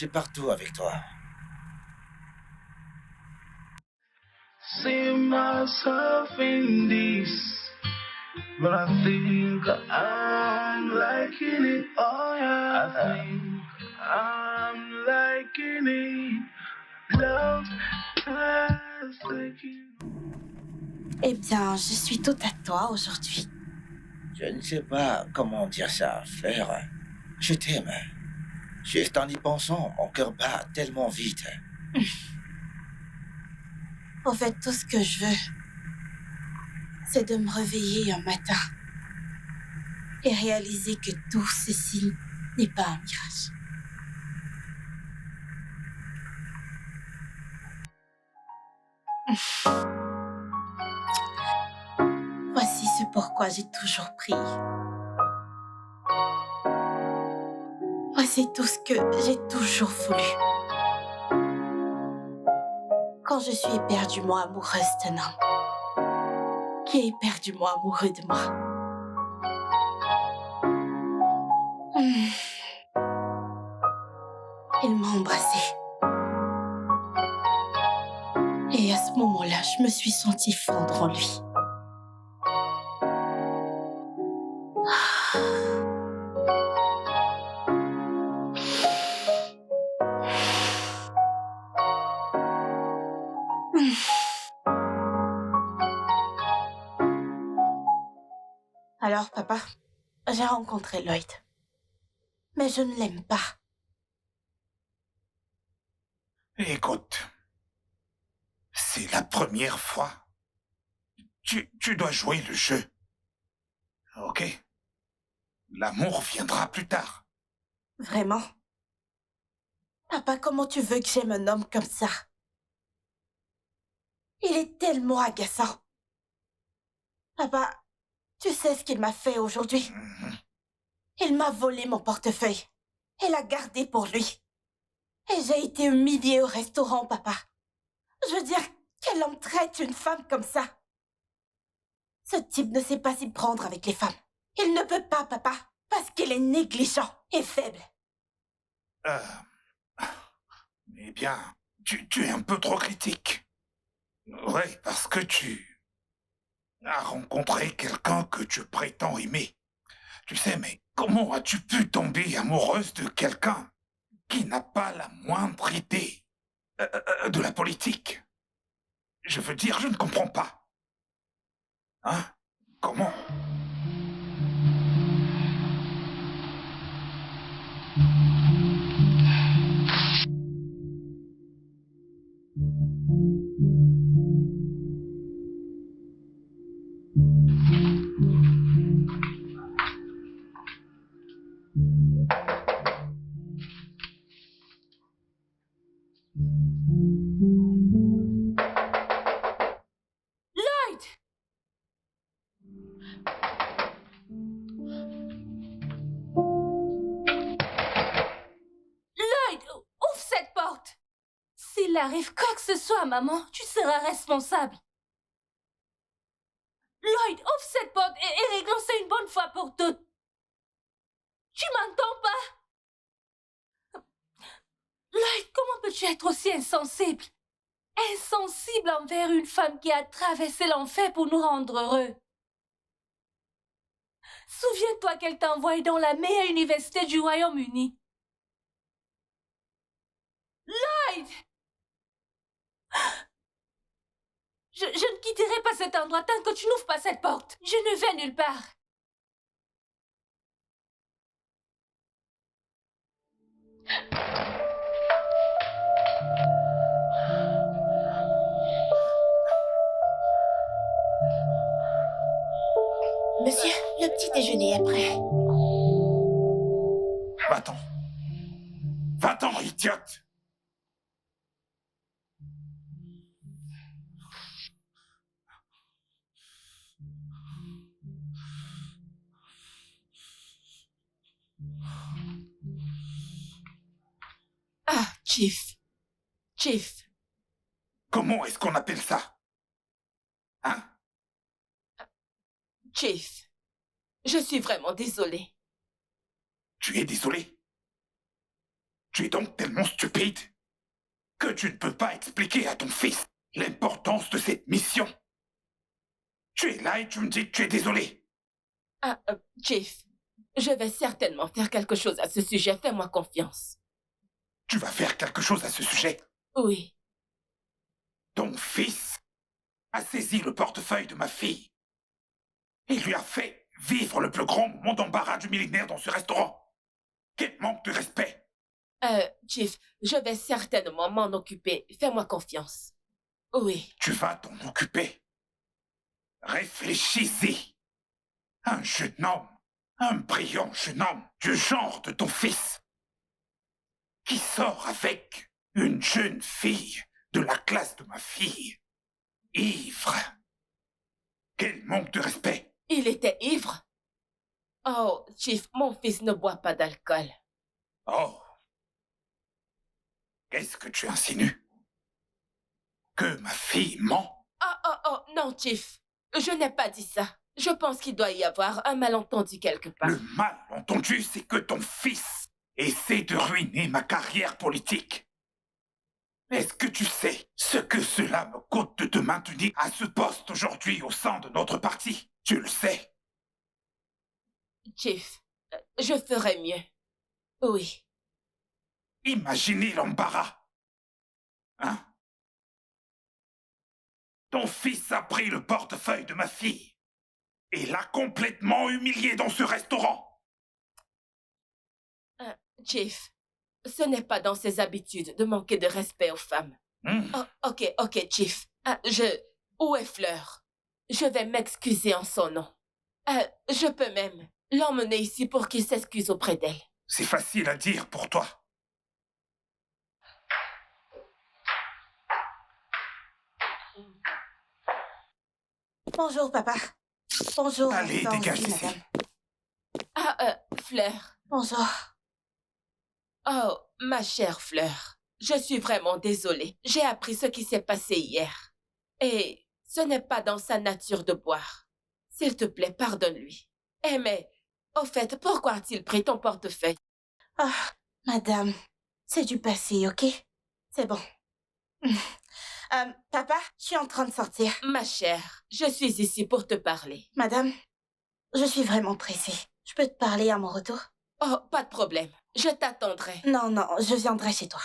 S2: partout avec toi.
S6: See myself in this, but I think I'm liking it. Oh yeah, I think I'm liking it. Love has taken.
S1: Eh bien, je suis tout à toi aujourd'hui.
S2: Je ne sais pas comment dire ça, Fleur. Je t'aime. Juste en y pensant, mon cœur bat tellement vite.
S1: En fait, tout ce que je veux, c'est de me réveiller un matin et réaliser que tout ceci n'est pas un mirage. Voici ce pourquoi j'ai toujours prié. Voici tout ce que j'ai toujours voulu. Quand je suis éperdument amoureuse d'un homme qui est éperdument amoureux de moi. Il m'a embrassée. Et à ce moment-là, je me suis sentie fondre en lui. Alors, papa, j'ai rencontré Lloyd. Mais je ne l'aime pas.
S7: Écoute, c'est la première fois. Tu dois jouer le jeu. Ok? L'amour viendra plus tard.
S1: Vraiment? Papa, comment tu veux que j'aime un homme comme ça? Il est tellement agaçant. Papa, tu sais ce qu'il m'a fait aujourd'hui? Il m'a volé mon portefeuille et l'a gardé pour lui. Et j'ai été humiliée au restaurant, papa. Je veux dire, quel homme traite une femme comme ça? Ce type ne sait pas s'y prendre avec les femmes. Il ne peut pas, papa, parce qu'il est négligent et faible.
S7: Eh bien, tu es un peu trop critique. Ouais, parce que tu as rencontré quelqu'un que tu prétends aimer. Tu sais, mais comment as-tu pu tomber amoureuse de quelqu'un qui n'a pas la moindre idée de la politique? Je veux dire, je ne comprends pas. Hein? Comment?
S5: Lloyd! Lloyd, ouvre cette porte! S'il arrive quoi que ce soit, maman, tu seras responsable. Lloyd, ouvre cette porte et réglons ça une bonne fois pour toutes. Tu m'entends pas? Lloyd, comment peux-tu être aussi insensible? Insensible envers une femme qui a traversé l'enfer pour nous rendre heureux. Souviens-toi qu'elle t'a envoyé dans la meilleure université du Royaume-Uni. Lloyd! Je ne quitterai pas cet endroit tant que tu n'ouvres pas cette porte. Je ne vais nulle part.
S4: Monsieur, le petit déjeuner est prêt.
S7: Va-t'en. Va-t'en, idiote.
S4: Ah, Chief. Chief.
S7: Comment est-ce qu'on appelle ça? Hein?
S4: Chief. Je suis vraiment désolée.
S7: Tu es désolé? Tu es donc tellement stupide que tu ne peux pas expliquer à ton fils l'importance de cette mission. Tu es là et tu me dis que tu es désolé.
S4: Ah, Chief. Je vais certainement faire quelque chose à ce sujet. Fais-moi confiance.
S7: Tu vas faire quelque chose à ce sujet.
S4: Oui.
S7: Ton fils a saisi le portefeuille de ma fille et lui a fait vivre le plus grand moment d'embarras du millénaire dans ce restaurant. Quel manque de respect!
S4: Chief, je vais certainement m'en occuper. Fais-moi confiance. Oui.
S7: Tu vas t'en occuper. Réfléchis-y. Un jeune homme, un brillant jeune homme du genre de ton fils, qui sort avec une jeune fille de la classe de ma fille, ivre. Quel manque de respect!
S4: Il était ivre? Oh, Chief, mon fils ne boit pas d'alcool.
S7: Oh! Qu'est-ce que tu insinues? Que ma fille ment?
S4: Non, Chief. Je n'ai pas dit ça. Je pense qu'il doit y avoir un malentendu quelque part.
S7: Le malentendu, c'est que ton fils essaie de ruiner ma carrière politique. Est-ce que tu sais ce que cela me coûte de te maintenir à ce poste aujourd'hui au sein de notre parti? Tu le sais.
S4: Chief, je ferai mieux. Oui.
S7: Imaginez l'embarras. Hein? Ton fils a pris le portefeuille de ma fille et l'a complètement humiliée dans ce restaurant.
S4: Chief, ce n'est pas dans ses habitudes de manquer de respect aux femmes. Oh, ok, Chief. Où est Fleur? Je vais m'excuser en son nom. Je peux même l'emmener ici pour qu'il s'excuse auprès d'elle.
S7: C'est facile à dire pour toi.
S1: Bonjour, papa. Bonjour.
S7: Allez,
S1: Restons
S7: dégage
S1: ici,
S7: d'ici.
S1: madame.
S4: Fleur.
S1: Bonjour.
S4: Oh, ma chère Fleur. Je suis vraiment désolée. J'ai appris ce qui s'est passé hier. Et ce n'est pas dans sa nature de boire. S'il te plaît, pardonne-lui. Eh mais, au fait, pourquoi a-t-il pris ton portefeuille?
S1: Ah, madame, c'est du passé, ok? C'est bon. Papa, je suis en train de sortir.
S4: Ma chère, je suis ici pour te parler.
S1: Madame, je suis vraiment pressée. Je peux te parler à mon retour?
S4: Oh, pas de problème. Je t'attendrai.
S1: Non, non, je viendrai chez toi.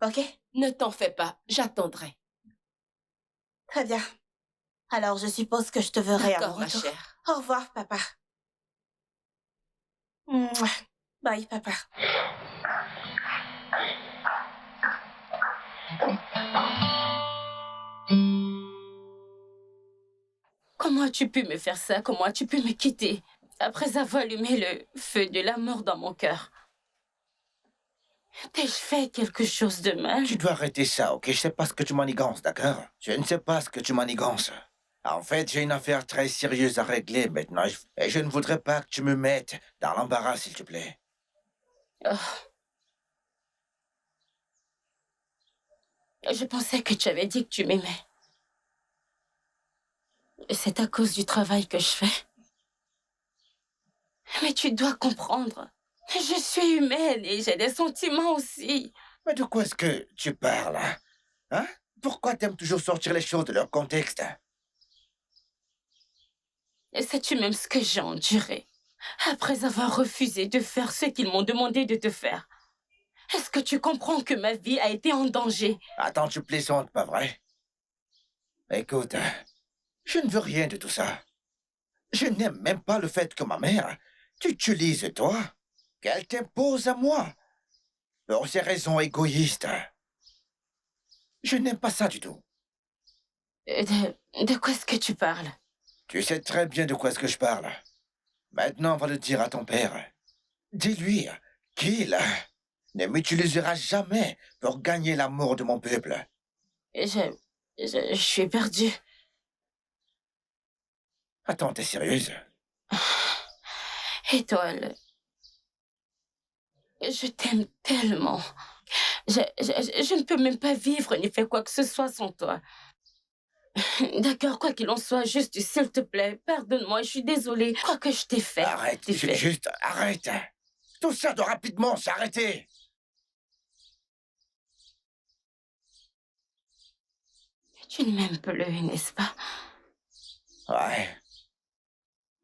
S1: Ok?
S4: Ne t'en fais pas, j'attendrai.
S1: Très bien. Alors, je suppose que je te verrai à mon
S4: D'accord, ma
S1: retour.
S4: chère.
S1: Au revoir, papa. Mouah. Bye, papa.
S5: Comment as-tu pu me faire ça? Comment as-tu pu me quitter après avoir allumé le feu de la mort dans mon cœur? T'ai-je fait quelque chose de mal?
S2: Tu dois arrêter ça, ok? Je sais pas ce que tu manigances, d'accord? Je ne sais pas ce que tu manigances. En fait, j'ai une affaire très sérieuse à régler maintenant et je ne voudrais pas que tu me mettes dans l'embarras, s'il te plaît.
S5: Oh. Je pensais que tu avais dit que tu m'aimais. C'est à cause du travail que je fais. Mais tu dois comprendre. Je suis humaine et j'ai des sentiments aussi.
S2: Mais de quoi est-ce que tu parles, hein? Hein? Pourquoi t'aimes toujours sortir les choses de leur contexte?
S5: Et sais-tu même ce que j'ai enduré après avoir refusé de faire ce qu'ils m'ont demandé de te faire? Est-ce que tu comprends que ma vie a été en danger?
S2: Attends, tu plaisantes, pas vrai? Écoute, je ne veux rien de tout ça. Je n'aime même pas le fait que ma mère t'utilise, toi, qu'elle t'impose à moi, pour ces raisons égoïstes. Je n'aime pas ça du tout.
S5: De quoi est-ce que tu parles?
S2: Tu sais très bien de quoi est-ce que je parle. Maintenant, va le dire à ton père. Dis-lui qu'il ne m'utilisera jamais pour gagner l'amour de mon peuple.
S5: Je suis perdue.
S2: Attends, t'es sérieuse?
S5: Étoile, je t'aime tellement. Je ne peux même pas vivre ni faire quoi que ce soit sans toi. D'accord, quoi qu'il en soit, juste s'il te plaît, pardonne-moi, je suis désolée. Quoi que je t'ai fait.
S2: Arrête, juste arrête. Tout ça doit rapidement s'arrêter.
S5: Tu ne m'aimes plus, n'est-ce pas?
S2: Ouais.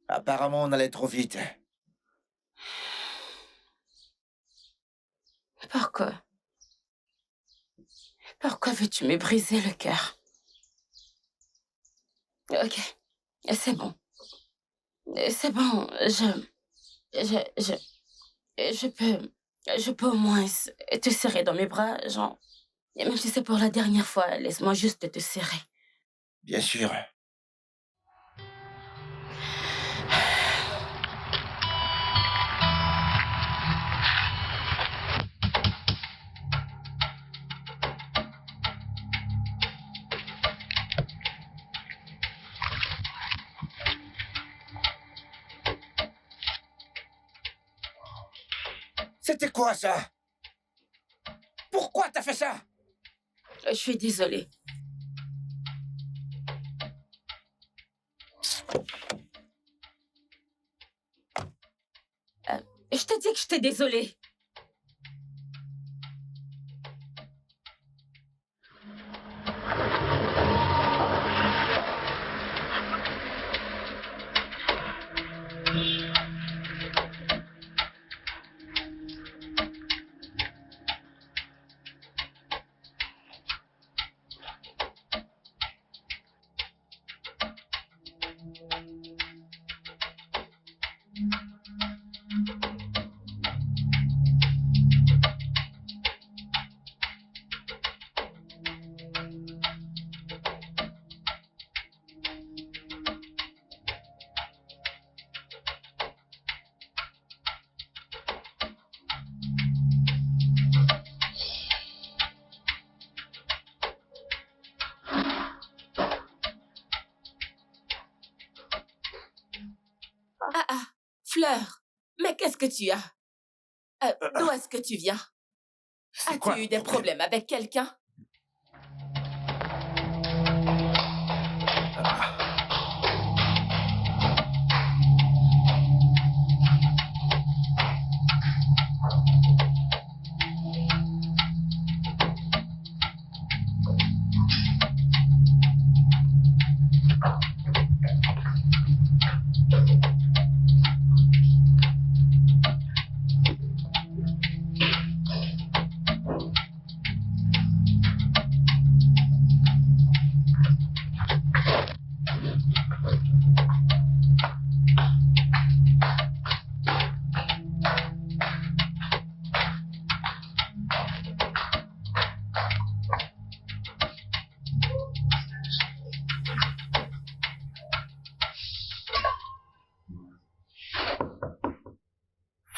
S2: Apparemment, on allait trop vite.
S5: Pourquoi? Pourquoi veux-tu me briser le cœur? Ok, c'est bon. C'est bon, je peux au moins te serrer dans mes bras, genre. Et même si c'est pour la dernière fois, laisse-moi juste te serrer.
S2: Bien sûr. C'était quoi ça? Pourquoi t'as fait ça?
S5: Je suis désolée. Je t'ai dit que j'étais désolée.
S4: Fleur, mais qu'est-ce que tu as? D'où est-ce que tu viens? As-tu eu des problèmes avec quelqu'un?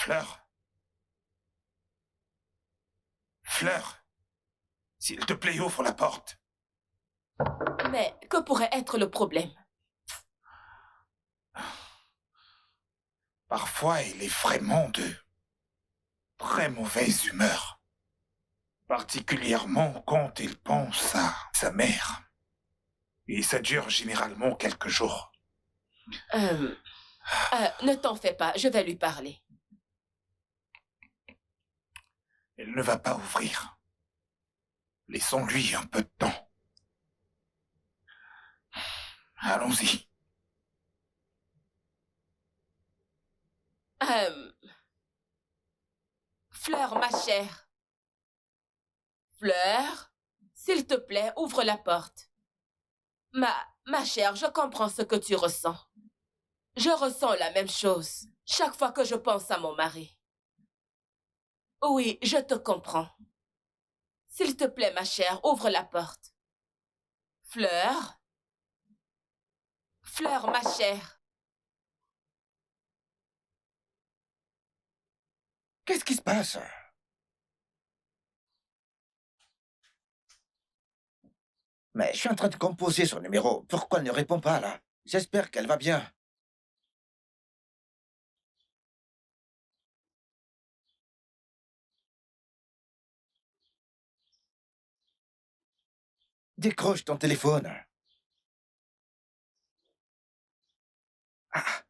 S7: Fleur. Fleur. S'il te plaît, ouvre la porte.
S4: Mais que pourrait être le problème?
S7: Parfois, il est vraiment de très mauvaise humeur. Particulièrement quand il pense à sa mère. Et ça dure généralement quelques jours.
S4: Ne t'en fais pas, je vais lui parler.
S7: Elle ne va pas ouvrir. Laissons-lui un peu de temps. Allons-y.
S4: Fleur, ma chère. Fleur, s'il te plaît, ouvre la porte. Ma chère, je comprends ce que tu ressens. Je ressens la même chose chaque fois que je pense à mon mari. Oui, je te comprends. S'il te plaît, ma chère, ouvre la porte. Fleur? Fleur, ma chère.
S2: Qu'est-ce qui se passe? Mais je suis en train de composer son numéro. Pourquoi elle ne répond pas, là? J'espère qu'elle va bien. Décroche ton téléphone. Ah.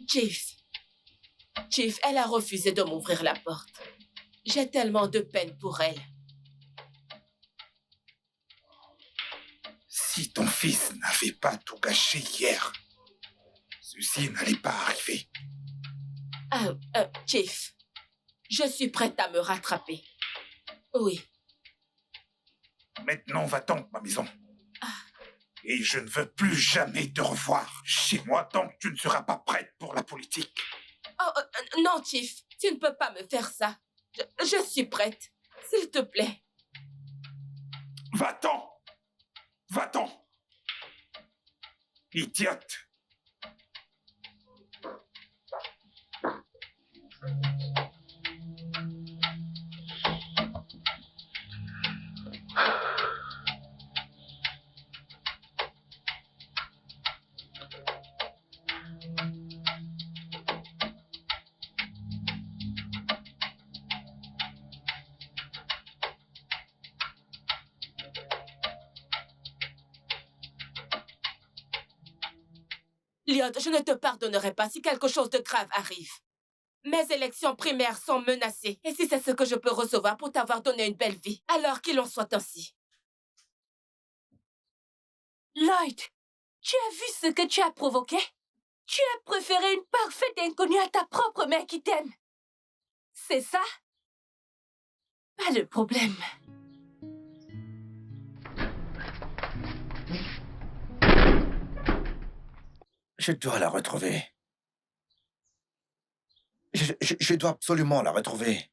S4: Chief. Chief, elle a refusé de m'ouvrir la porte. J'ai tellement de peine pour elle.
S7: Si ton fils n'avait pas tout gâché hier, ceci n'allait pas arriver.
S4: Chief, je suis prête à me rattraper. Oui.
S7: Maintenant, va-t'en de ma maison. Et je ne veux plus jamais te revoir chez moi tant que tu ne seras pas prête pour la politique.
S4: Non, Chief, tu ne peux pas me faire ça. Je suis prête. S'il te plaît.
S7: Va-t'en! Va-t'en! Idiote!
S4: Lyot, je ne te pardonnerai pas si quelque chose de grave arrive. Mes élections primaires sont menacées. Et si c'est ce que je peux recevoir pour t'avoir donné une belle vie, alors qu'il en soit ainsi.
S5: Lloyd, tu as vu ce que tu as provoqué? Tu as préféré une parfaite inconnue à ta propre mère qui t'aime. C'est ça? Pas de problème.
S2: Je dois la retrouver. Je dois absolument la retrouver.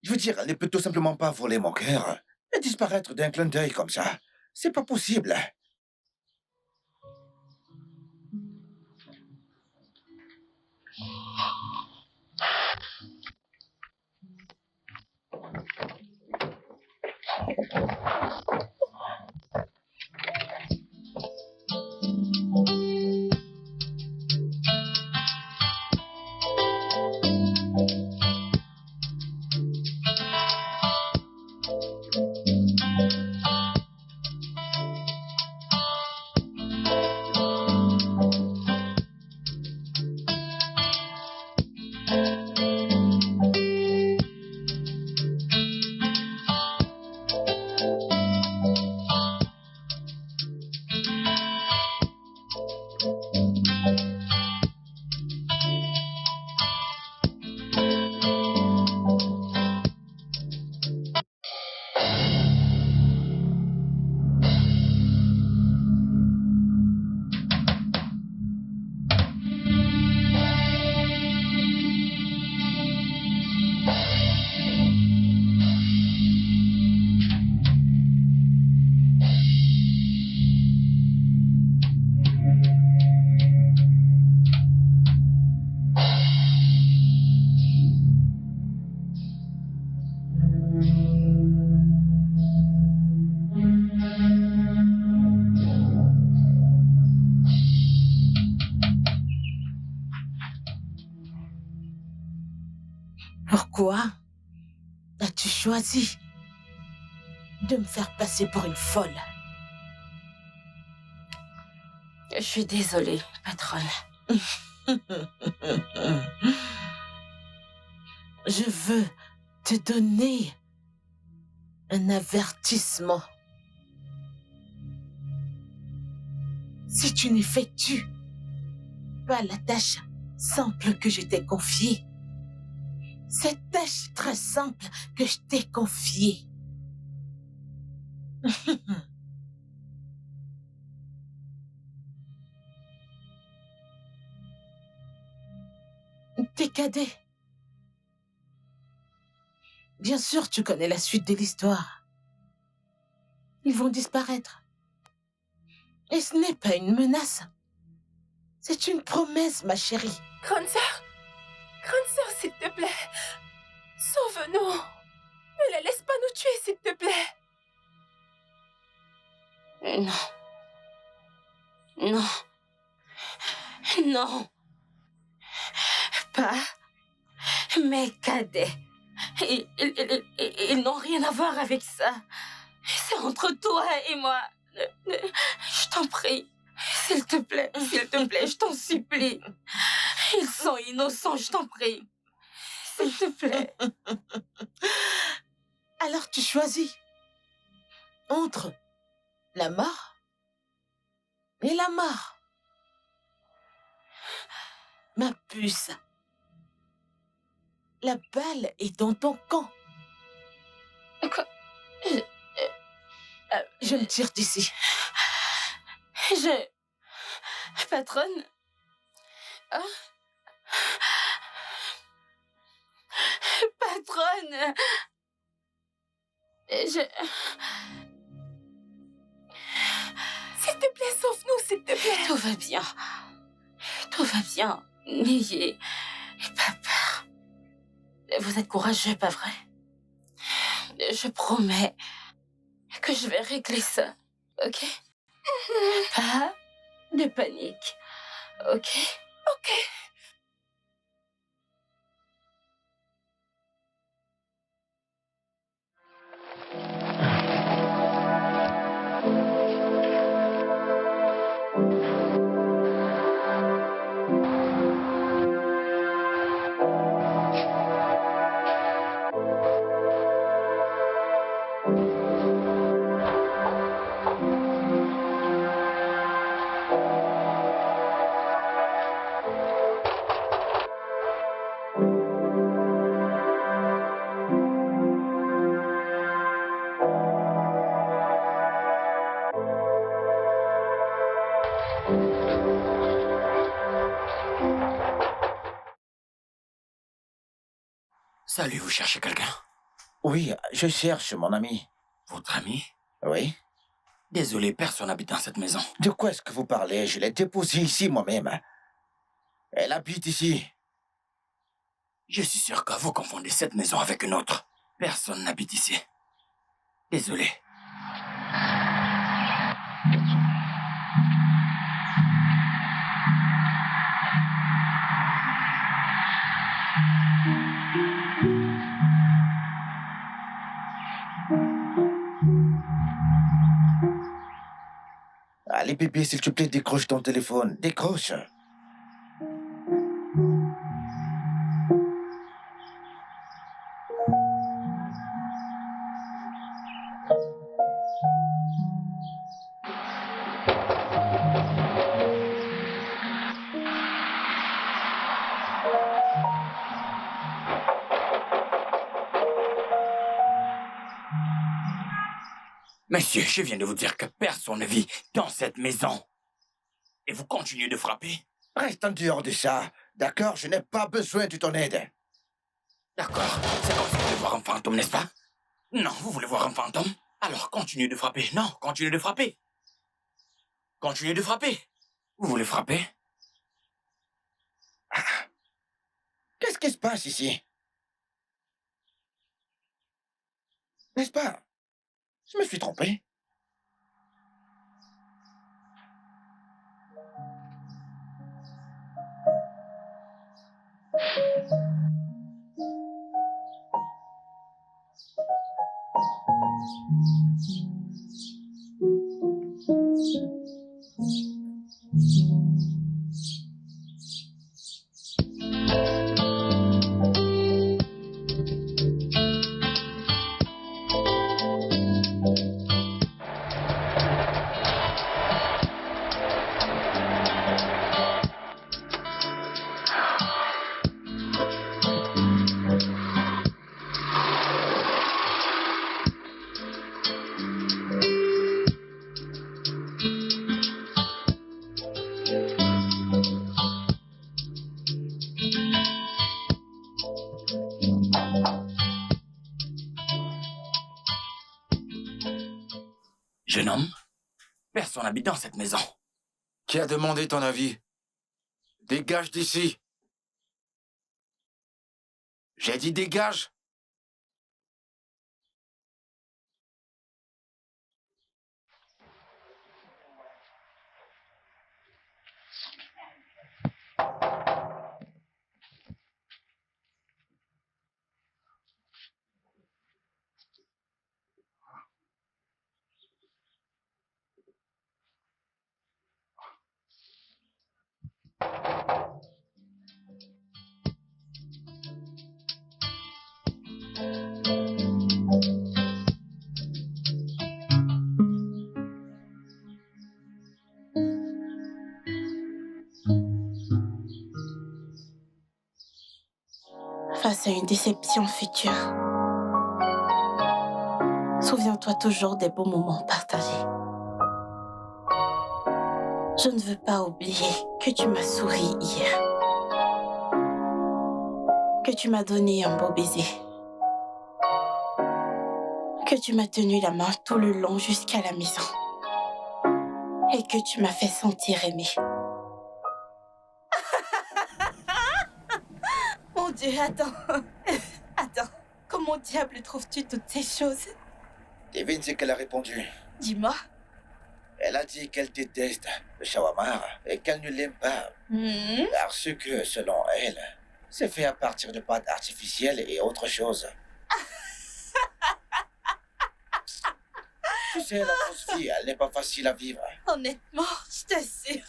S2: Je veux dire, elle ne peut tout simplement pas voler mon cœur et disparaître d'un clin d'œil comme ça. C'est pas possible.
S4: Pourquoi as-tu choisi de me faire passer pour une folle?
S5: Je suis désolée, patronne.
S4: Je veux te donner un avertissement. Si tu n'effectues pas la tâche simple que je t'ai confiée, cette tâche très simple que je t'ai confiée, tes cadets. Bien sûr, tu connais la suite de l'histoire. Ils vont disparaître. Et ce n'est pas une menace. C'est une promesse, ma chérie.
S1: Grande sœur, s'il te plaît, sauve-nous. Ne la laisse pas nous tuer, s'il te plaît.
S5: Non. Non. Non. Pas mes cadets. Ils n'ont rien à voir avec ça. C'est entre toi et moi. Je t'en prie. S'il te plaît, je t'en supplie. Ils sont innocents, je t'en prie. S'il te plaît.
S4: Alors tu choisis entre la mort et la mort. Ma puce, la balle est dans ton camp.
S5: Quoi?
S4: Je me tire d'ici.
S5: Patronne? Patronne?
S1: S'il te plaît, sauve-nous, s'il te plaît.
S5: Tout va bien. Tout va bien. N'ayez pas peur. Vous êtes courageux, pas vrai? Je promets que je vais régler ça, ok? Pas de panique, ok?
S1: Ok.
S8: Salut, vous cherchez quelqu'un?
S2: Oui, je cherche mon ami.
S8: Votre ami?
S2: Oui?
S8: Désolé, personne n'habite dans cette maison.
S2: De quoi est-ce que vous parlez? Je l'ai déposée ici moi-même. Elle habite ici.
S8: Je suis sûr que vous confondez cette maison avec une autre. Personne n'habite ici. Désolé.
S2: Allez, bébé, s'il te plaît, décroche ton téléphone. Décroche.
S8: Monsieur, je viens de vous dire que personne ne vit dans cette maison. Et vous continuez de frapper?
S2: Reste en dehors de ça. D'accord? Je n'ai pas besoin de ton aide.
S8: D'accord. C'est comme si vous voulez voir un fantôme, n'est-ce pas? Non, vous voulez voir un fantôme? Alors continuez de frapper. Non, continuez de frapper. Continuez de frapper. Vous voulez frapper?
S2: Qu'est-ce qui se passe ici? N'est-ce pas? Je me suis trompé.
S8: Jeune homme, personne n'habite dans cette maison.
S3: Qui a demandé ton avis? Dégage d'ici. J'ai dit dégage.
S1: Face à une déception future, souviens-toi toujours des beaux moments partagés. Je ne veux pas oublier que tu m'as souri hier, que tu m'as donné un beau baiser, que tu m'as tenu la main tout le long jusqu'à la maison et que tu m'as fait sentir aimée. Mon Dieu, attends. Attends. Comment diable trouves-tu toutes ces choses?
S2: Devine ce qu'elle a répondu.
S1: Dis-moi.
S2: Elle a dit qu'elle déteste le shawarma et qu'elle ne l'aime pas. Parce que, selon elle, c'est fait à partir de pâtes artificielles et autre chose. Tu sais, la fausse vie, elle n'est pas facile à vivre.
S1: Honnêtement, je t'assure.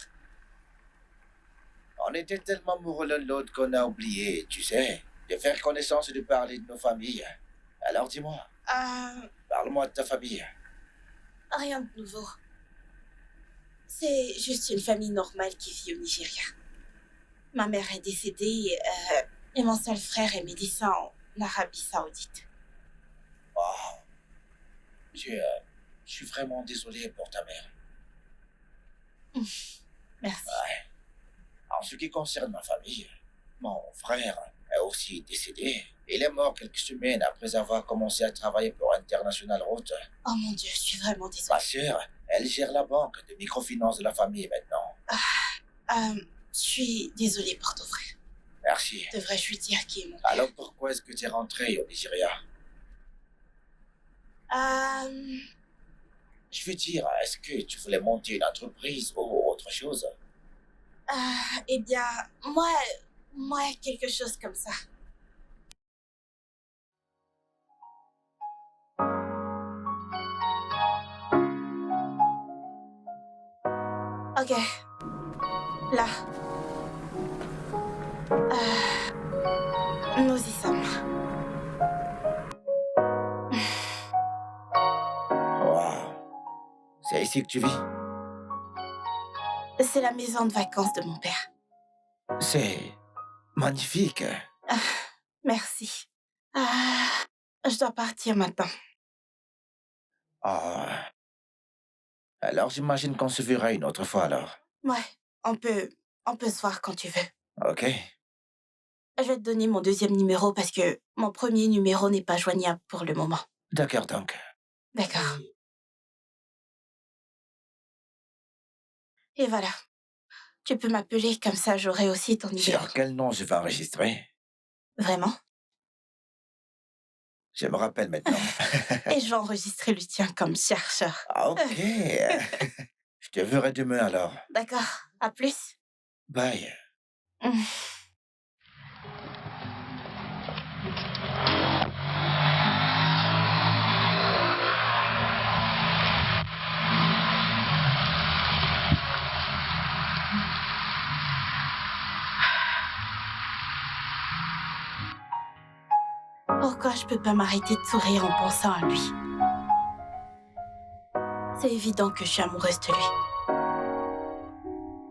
S2: On était tellement amoureux l'un de l'autre qu'on a oublié, tu sais, de faire connaissance et de parler de nos familles. Alors dis-moi, parle-moi de ta famille.
S1: Rien de nouveau. C'est juste une famille normale qui vit au Nigeria. Ma mère est décédée et mon seul frère est médecin en Arabie Saoudite.
S2: Oh, je suis vraiment désolé pour ta mère.
S1: Merci.
S2: Ouais. En ce qui concerne ma famille, mon frère est aussi décédé. Il est mort quelques semaines après avoir commencé à travailler pour International Route.
S1: Oh mon Dieu, je suis vraiment désolée.
S2: Ma sœur, elle gère la banque de microfinance de la famille maintenant.
S1: Je suis désolée pour ton frère.
S2: Merci.
S1: Devrais-je lui dire qui est mon...
S2: Alors pourquoi est-ce que tu es rentré au Nigeria? Je veux dire, est-ce que tu voulais monter une entreprise ou autre chose?
S1: Eh bien, moi, quelque chose comme ça. Ok. Là. Nous y sommes.
S2: Wow. C'est ici que tu vis?
S1: C'est la maison de vacances de mon père.
S2: C'est magnifique.
S1: Merci. Je dois partir maintenant.
S2: Ah. Alors j'imagine qu'on se verra une autre fois alors.
S1: Ouais, on peut se voir quand tu veux.
S2: Ok.
S1: Je vais te donner mon deuxième numéro parce que mon premier numéro n'est pas joignable pour le moment.
S2: D'accord donc.
S1: D'accord. Et voilà. Tu peux m'appeler, comme ça j'aurai aussi ton numéro.
S2: Sur quel nom je vais enregistrer?
S1: Vraiment?
S2: Je me rappelle maintenant.
S1: Et je vais enregistrer le tien comme chercheur.
S2: Ah, ok. Je te verrai demain alors.
S1: D'accord. À plus.
S2: Bye.
S1: Pourquoi je peux pas m'arrêter de sourire en pensant à lui? C'est évident que je suis amoureuse de lui.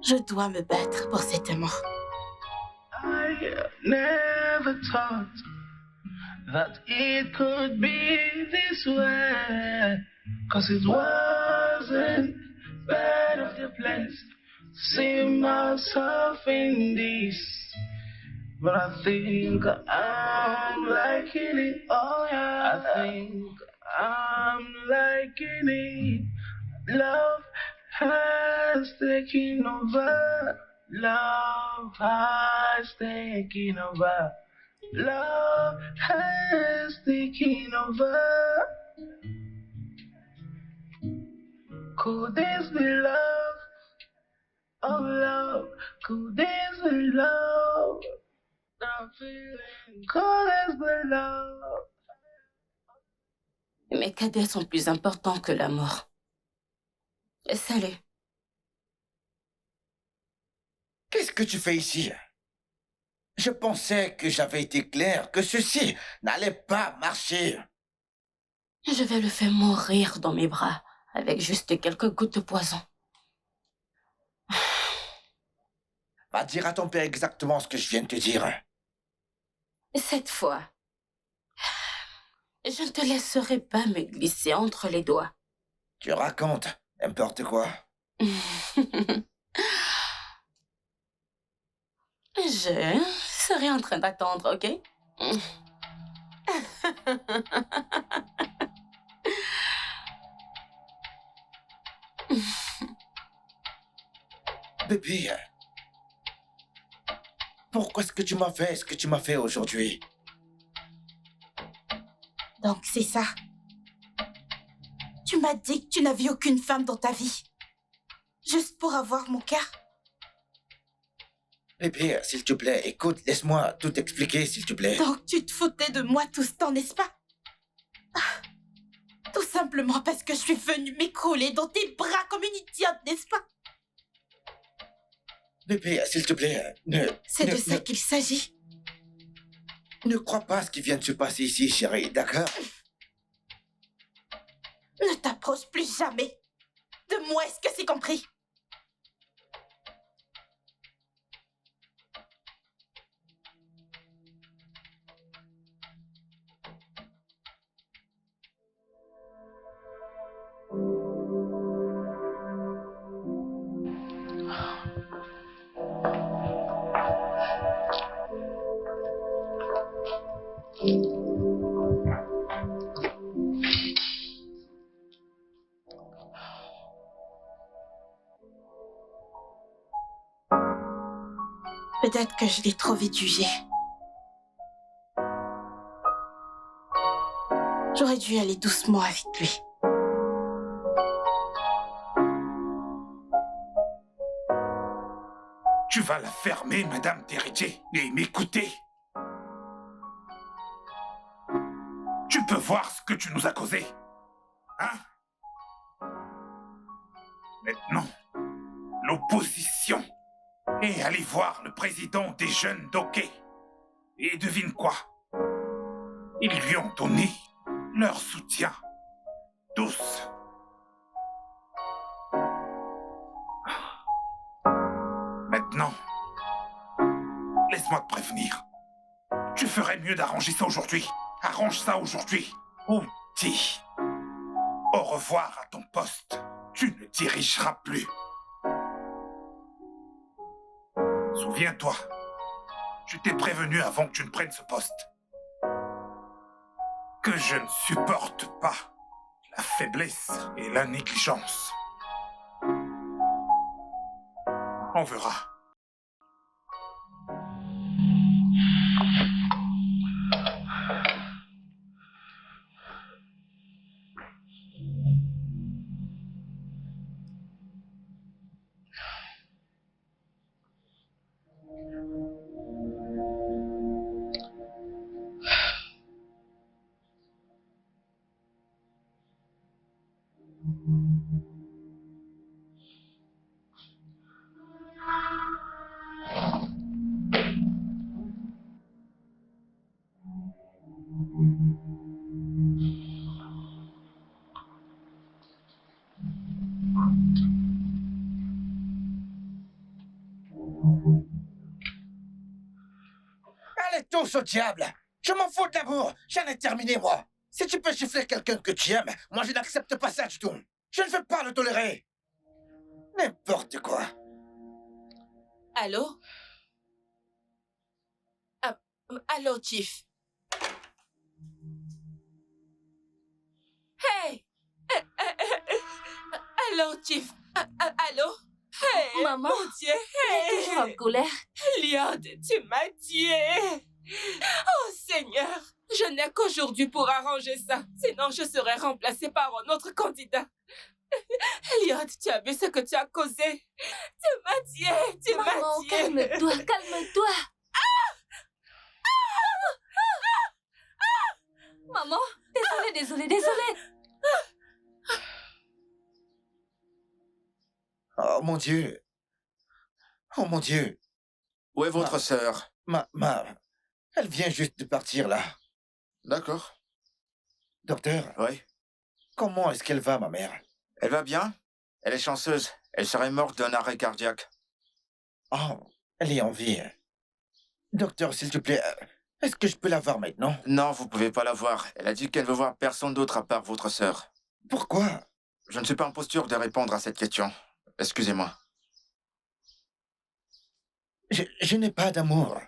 S1: Je dois me battre pour cet amour.
S6: I never thought that it could be this way. 'Cause it wasn't part of the place. See myself in this. But I think I'm liking it. Oh yeah. I think I'm liking it. Love has taken over. Love has taken over. Love has taken over. Could this be love? Oh love, could this be love? I'm feeling, could this be love?
S5: Mes cadets sont plus importants que l'amour. Salut.
S2: Qu'est-ce que tu fais ici? Je pensais que j'avais été clair, que ceci n'allait pas marcher.
S5: Je vais le faire mourir dans mes bras, avec juste quelques gouttes de poison.
S2: Va dire à ton père exactement ce que je viens de te dire.
S5: Cette fois, je ne te laisserai pas me glisser entre les doigts.
S2: Tu racontes n'importe quoi.
S5: Je serai en train d'attendre, ok?
S2: Bébé, pourquoi est-ce que tu m'as fait ce que tu m'as fait aujourd'hui?
S1: Donc c'est ça. Tu m'as dit que tu n'avais aucune femme dans ta vie. Juste pour avoir mon cœur.
S2: Bébé, s'il te plaît, écoute, laisse-moi tout expliquer, s'il te plaît.
S1: Donc tu te foutais de moi tout ce temps, n'est-ce pas? Tout simplement parce que je suis venue m'écrouler dans tes bras comme une idiote, n'est-ce pas?
S2: Bébé, s'il te plaît,
S1: C'est de ça qu'il s'agit.
S2: Ne crois pas à ce qui vient de se passer ici, chérie, d'accord?
S1: Ne t'approche plus jamais de moi, est-ce que c'est compris? Peut-être que je l'ai trop vite jugé. J'aurais dû aller doucement avec lui.
S7: Tu vas la fermer, Madame Terrier, et m'écouter. Tu peux voir ce que tu nous as causé. Hein? Maintenant, l'opposition est allée voir le président des jeunes d'Hockey. Et devine quoi? Ils lui ont donné leur soutien. Tous. Maintenant, laisse-moi te prévenir. Tu ferais mieux d'arranger ça aujourd'hui. Arrange ça aujourd'hui. Ou dis au revoir à ton poste. Tu ne dirigeras plus. Souviens-toi, je t'ai prévenu avant que tu ne prennes ce poste. Que je ne supporte pas la faiblesse et la négligence. On verra.
S2: Allez tous au diable! Je m'en fous de l'amour! J'en ai terminé, moi! Si tu peux chiffler quelqu'un que tu aimes, moi je n'accepte pas ça du tout! Je ne veux pas le tolérer! N'importe quoi!
S4: Allô? Allô, Chief? Hey! Allô, Chief? Allô? Hey!
S5: Maman,
S4: Mon Dieu!
S5: elle est
S4: Hey!
S5: toujours en colère.
S4: Liad, tu m'as tué! Oh Seigneur! Je n'ai qu'aujourd'hui pour arranger ça. Sinon, je serais remplacée par un autre candidat. Liad, tu as vu ce que tu as causé? Tu m'as tué! Tu m'as
S5: Maman,
S4: tué!
S5: calme-toi, calme-toi. Maman, désolée.
S2: Oh mon Dieu! Oh mon Dieu!
S3: Où est votre sœur?
S2: Elle vient juste de partir là.
S3: D'accord.
S2: Docteur,
S3: Oui.
S2: comment est-ce qu'elle va, ma mère?
S3: Elle va bien? Elle est chanceuse. Elle serait morte d'un arrêt cardiaque.
S2: Oh, elle est en vie. Docteur, s'il te plaît, est-ce que je peux la voir maintenant?
S3: Non, vous pouvez pas la voir. Elle a dit qu'elle veut voir personne d'autre à part votre sœur.
S2: Pourquoi?
S3: Je ne suis pas en posture de répondre à cette question. Excusez-moi.
S2: Je n'ai pas d'amour.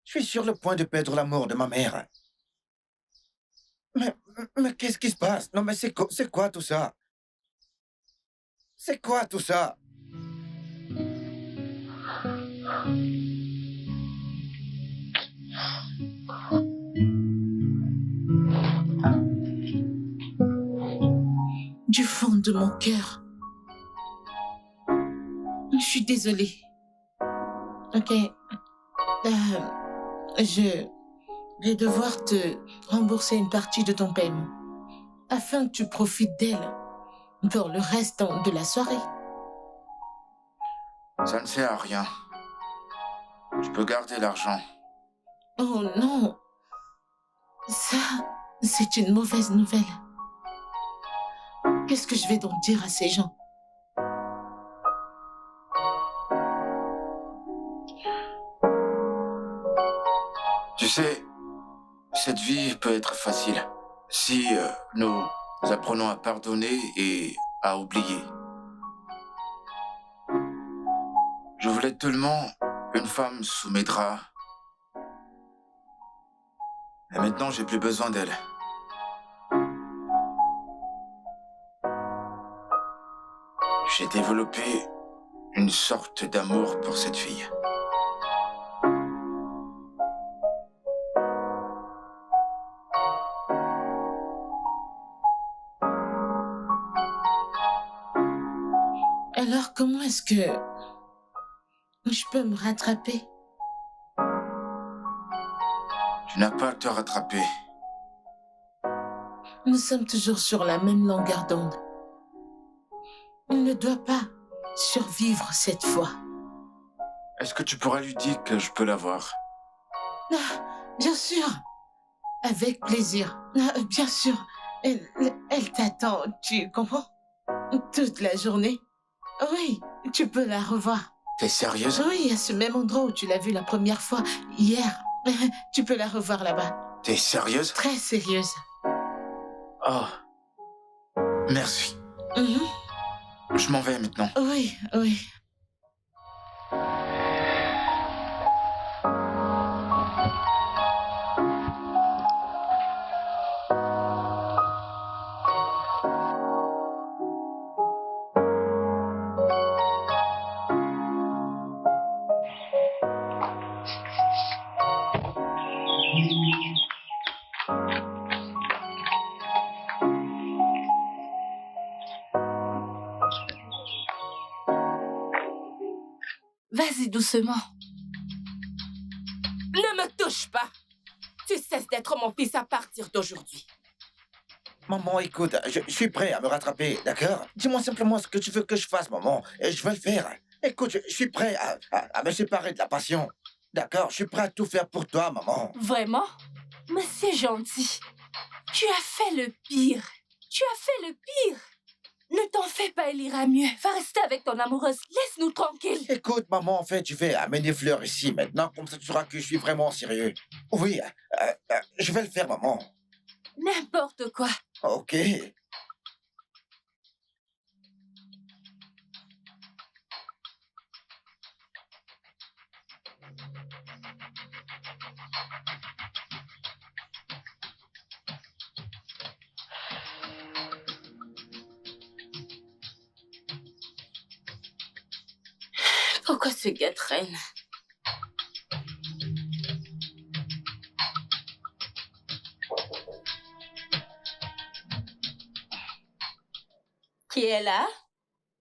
S2: Je suis sur le point de perdre l'amour de ma mère. Mais qu'est-ce qui se passe? Non, mais c'est quoi tout ça? C'est quoi tout ça?
S4: Du fond de mon cœur, je suis désolée. Ok. Je vais devoir te rembourser une partie de ton paiement afin que tu profites d'elle pour le reste de la soirée.
S3: Ça ne sert à rien. Tu peux garder l'argent.
S4: Oh non. Ça, c'est une mauvaise nouvelle. Qu'est-ce que je vais donc dire à ces gens?
S3: Tu sais, cette vie peut être facile si nous apprenons à pardonner et à oublier. Je voulais tellement une femme sous mes draps. Et maintenant, j'ai plus besoin d'elle. J'ai développé une sorte d'amour pour cette fille.
S4: Alors, comment est-ce que je peux me rattraper?
S3: Tu n'as pas à te rattraper.
S4: Nous sommes toujours sur la même longueur d'onde. Il ne doit pas survivre cette fois.
S3: Est-ce que tu pourrais lui dire que je peux la voir?
S4: Ah, bien sûr. Avec plaisir. Ah, bien sûr. Elle t'attend, tu comprends? Toute la journée. Oui, tu peux la revoir.
S3: T'es sérieuse?
S4: Oui, à ce même endroit où tu l'as vue la première fois, hier. Tu peux la revoir là-bas.
S3: T'es sérieuse?
S4: Très sérieuse.
S3: Oh. Merci.
S4: Mhm.
S3: Je m'en vais maintenant.
S4: Oui, oui.
S5: Vas-y doucement.
S1: Ne me touche pas. Tu cesses d'être mon fils à partir d'aujourd'hui.
S2: Maman, écoute, je suis prêt à me rattraper, d'accord? Dis-moi simplement ce que tu veux que je fasse, maman, et je vais le faire. Écoute, je suis prêt à me séparer de la passion. D'accord? Je suis prêt à tout faire pour toi, maman.
S5: Vraiment? Mais c'est gentil. Tu as fait le pire. Tu as fait le pire. Ne t'en fais pas, elle ira mieux. Va rester avec ton amoureuse. Laisse-nous tranquilles.
S2: Écoute, maman, en fait, je vais amener Fleur ici maintenant, comme ça tu sauras que je suis vraiment sérieux. Oui, je vais le faire, maman.
S5: N'importe quoi.
S2: Ok.
S5: Pourquoi ce gars traîne? Qui est là?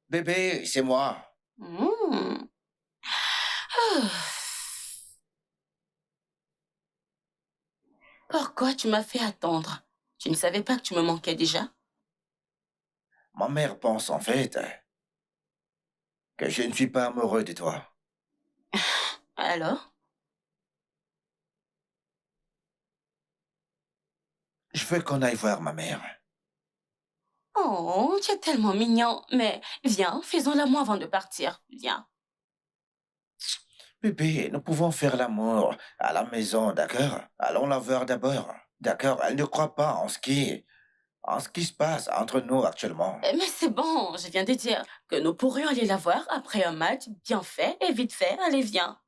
S2: Bébé, c'est moi.
S5: Hmm. Oh. Pourquoi tu m'as fait attendre? Tu ne savais pas que tu me manquais déjà?
S2: Ma mère pense en fait que je ne suis pas amoureux de toi.
S5: Alors?
S2: Je veux qu'on aille voir ma mère.
S5: Oh, tu es tellement mignon. Mais viens, faisons l'amour avant de partir. Viens.
S2: Bébé, nous pouvons faire l'amour à la maison, d'accord? Allons la voir d'abord. D'accord? Elle ne croit pas en ce qui se passe entre nous actuellement.
S5: Mais c'est bon, je viens de dire que nous pourrions aller la voir après un match bien fait et vite fait. Allez, viens.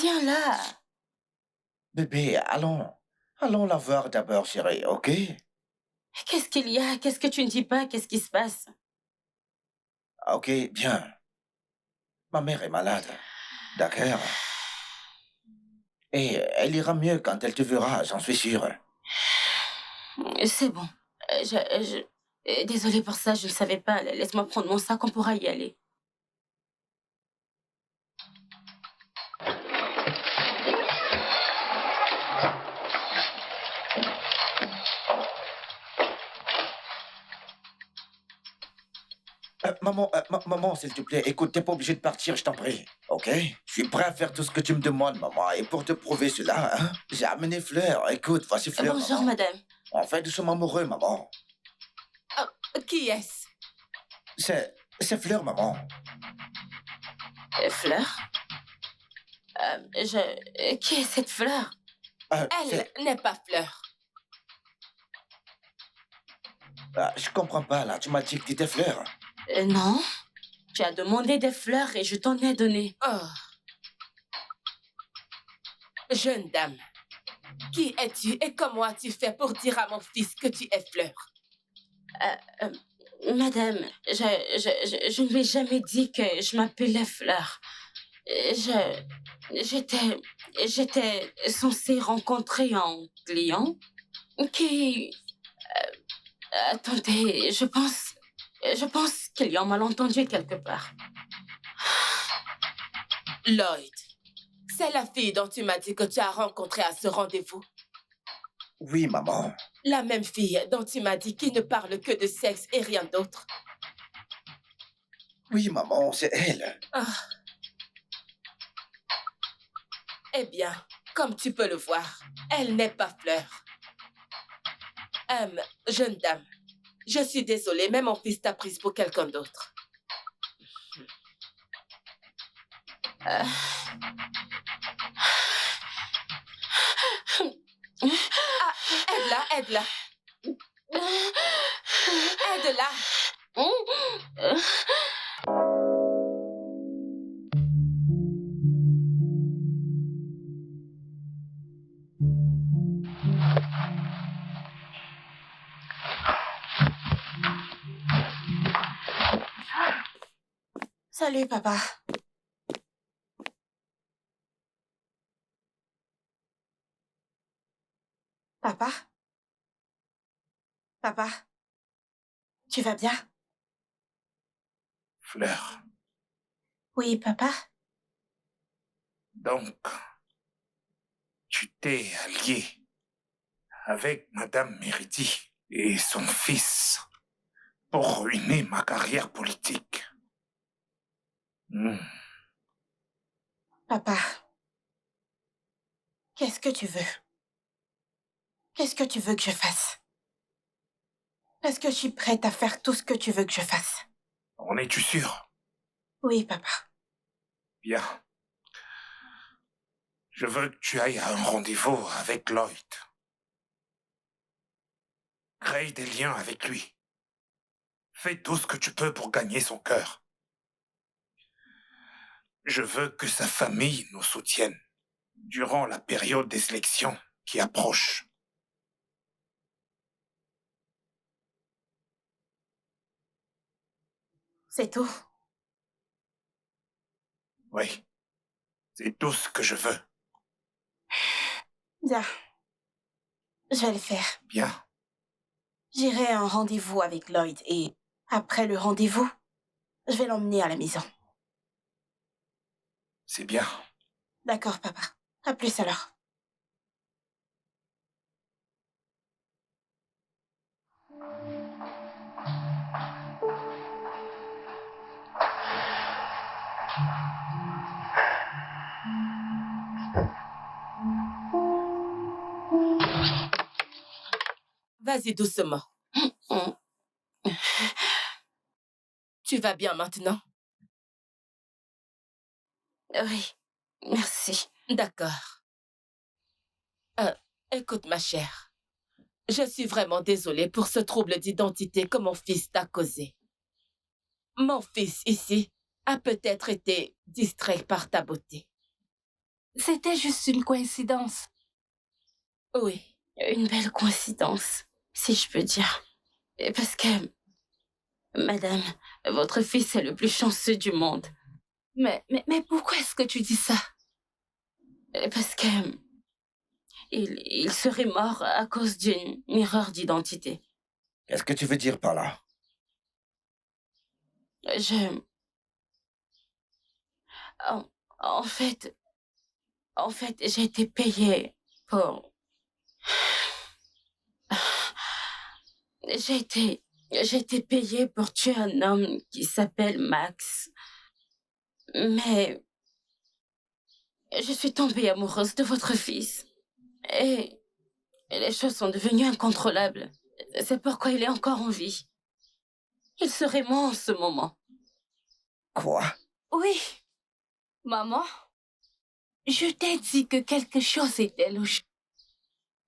S5: Viens là.
S2: Bébé, allons la voir d'abord, chérie, ok?
S5: Qu'est-ce qu'il y a? Qu'est-ce que tu ne dis pas? Qu'est-ce qui se passe?
S2: Ok, bien. Ma mère est malade, d'accord? Et elle ira mieux quand elle te verra, j'en suis sûr.
S5: C'est bon. Désolée pour ça, je ne savais pas. Laisse-moi prendre mon sac, on pourra y aller.
S2: Maman, s'il te plaît, écoute, t'es pas obligée de partir, je t'en prie, ok? Je suis prêt à faire tout ce que tu me demandes, maman, et pour te prouver cela, hein, j'ai amené Fleur. Écoute, voici Fleur,
S5: Bonjour,
S2: maman.
S5: madame.
S2: En fait, nous sommes amoureux, maman.
S1: Qui est-ce?
S2: C'est Fleur, maman.
S5: Fleur? Qui est cette Fleur?
S1: Elle n'est pas Fleur.
S2: Je comprends pas, là, tu m'as dit que t'étais Fleur.
S5: Non. Tu as demandé des fleurs et je t'en ai donné.
S1: Oh. Jeune dame, qui es-tu et comment as-tu fait pour dire à mon fils que tu es Fleur?
S5: Madame, je ne lui ai jamais dit que je m'appelais Fleur. J'étais censée rencontrer un client qui... attendez, je pense Je pense qu'il y a un malentendu quelque part.
S4: Lloyd, c'est la fille dont tu m'as dit que tu as rencontrée à ce rendez-vous.
S2: Oui, maman.
S4: La même fille dont tu m'as dit qu'il ne parle que de sexe et rien d'autre.
S2: Oui, maman, c'est elle.
S4: Ah. Eh bien, comme tu peux le voir, elle n'est pas Fleur. Jeune dame, je suis désolée, mais mon fils t'a prise pour quelqu'un d'autre. Aide-la, aide-la. Aide-la.
S1: Salut, papa. Papa? Papa? Tu vas bien?
S7: Fleur,
S1: Oui, papa?
S7: donc, tu t'es allié avec Madame Méridi et son fils pour ruiner ma carrière politique.
S1: Papa, qu'est-ce que tu veux? Qu'est-ce que tu veux que je fasse? Parce que je suis prête à faire tout ce que tu veux que je fasse.
S7: En es-tu sûr?
S1: Oui, papa.
S7: Bien. Je veux que tu ailles à un rendez-vous avec Lloyd. Crée des liens avec lui. Fais tout ce que tu peux pour gagner son cœur. Je veux que sa famille nous soutienne durant la période des élections qui approche.
S1: C'est tout.
S7: Oui, c'est tout ce que je veux.
S1: Bien. Je vais le faire.
S7: Bien.
S1: J'irai à un rendez-vous avec Lloyd et après le rendez-vous, je vais l'emmener à la maison.
S7: C'est bien.
S1: D'accord, papa. À plus alors.
S4: Vas-y doucement. Tu vas bien maintenant?
S5: Oui, merci.
S4: D'accord. Écoute, ma chère. Je suis vraiment désolée pour ce trouble d'identité que mon fils t'a causé. Mon fils, ici, a peut-être été distrait par ta beauté.
S5: C'était juste une coïncidence.
S4: Oui.
S5: Une belle coïncidence, si je peux dire. Et parce que, madame, votre fils est le plus chanceux du monde. Mais pourquoi est-ce que tu dis ça? Parce que il serait mort à cause d'une erreur d'identité.
S2: Qu'est-ce que tu veux dire par là?
S5: En fait, j'ai été payée pour... J'ai été payée pour tuer un homme qui s'appelle Max. Mais je suis tombée amoureuse de votre fils. Et les choses sont devenues incontrôlables. C'est pourquoi il est encore en vie. Il serait moi en ce moment.
S2: Quoi?
S5: Oui. Maman, je t'ai dit que quelque chose était louche.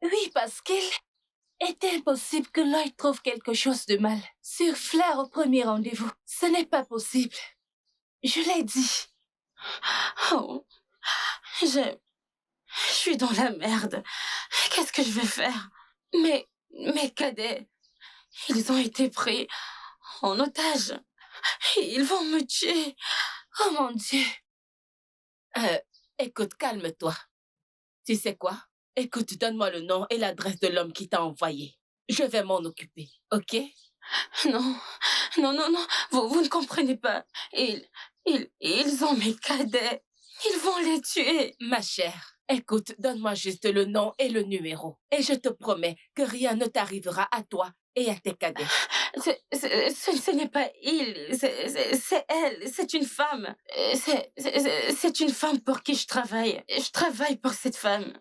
S5: Oui, parce qu'il est impossible que Lloyd trouve quelque chose de mal sur Fleur au premier rendez-vous. Ce n'est pas possible. Je l'ai dit. Oh, je suis dans la merde. Qu'est-ce que je vais faire? Mes cadets, ils ont été pris en otage. Ils vont me tuer. Oh mon Dieu.
S4: Écoute, calme-toi. Tu sais quoi? Écoute, donne-moi le nom et l'adresse de l'homme qui t'a envoyé. Je vais m'en occuper, ok?
S5: Non, non, non, non, vous ne comprenez pas. Ils ont mes cadets. Ils vont les tuer.
S4: Ma chère, écoute, donne-moi juste le nom et le numéro. Et je te promets que rien ne t'arrivera à toi et à tes cadets.
S5: Ce n'est pas il, c'est elle, c'est une femme. C'est une femme pour qui je travaille. Je travaille pour cette femme.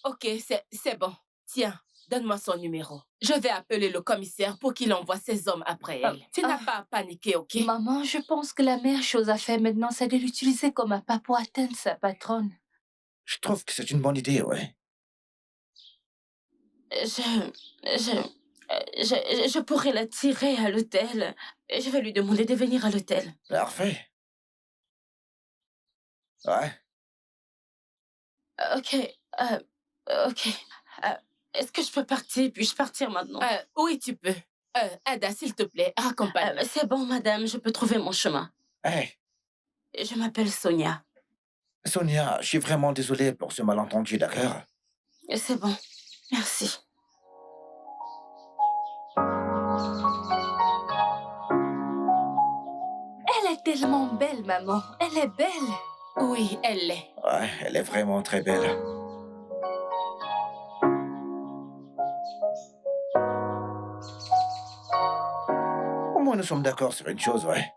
S4: Ok, c'est bon. Tiens, donne-moi son numéro. Je vais appeler le commissaire pour qu'il envoie ses hommes après elle. Tu n'as pas à paniquer, ok?
S5: Maman, je pense que la meilleure chose à faire maintenant, c'est de l'utiliser comme appât pour atteindre sa patronne.
S2: Je trouve que c'est une bonne idée, ouais.
S5: Je pourrais la tirer à l'hôtel. Je vais lui demander de venir à l'hôtel.
S2: Parfait. Ouais.
S5: Ok. Ok. Est-ce que je peux partir? Puis-je partir maintenant?
S4: Oui, tu peux. Ada, s'il te plaît, accompagne.
S5: C'est bon, madame, je peux trouver mon chemin.
S2: Hey,
S5: Je m'appelle Sonia.
S2: Sonia, je suis vraiment désolé pour ce malentendu, d'accord?
S5: C'est bon. Merci. Elle est tellement belle, maman. Elle est belle.
S4: Oui, elle l'est.
S2: Ouais, elle est vraiment très belle. Au moins, nous sommes d'accord sur une chose, ouais.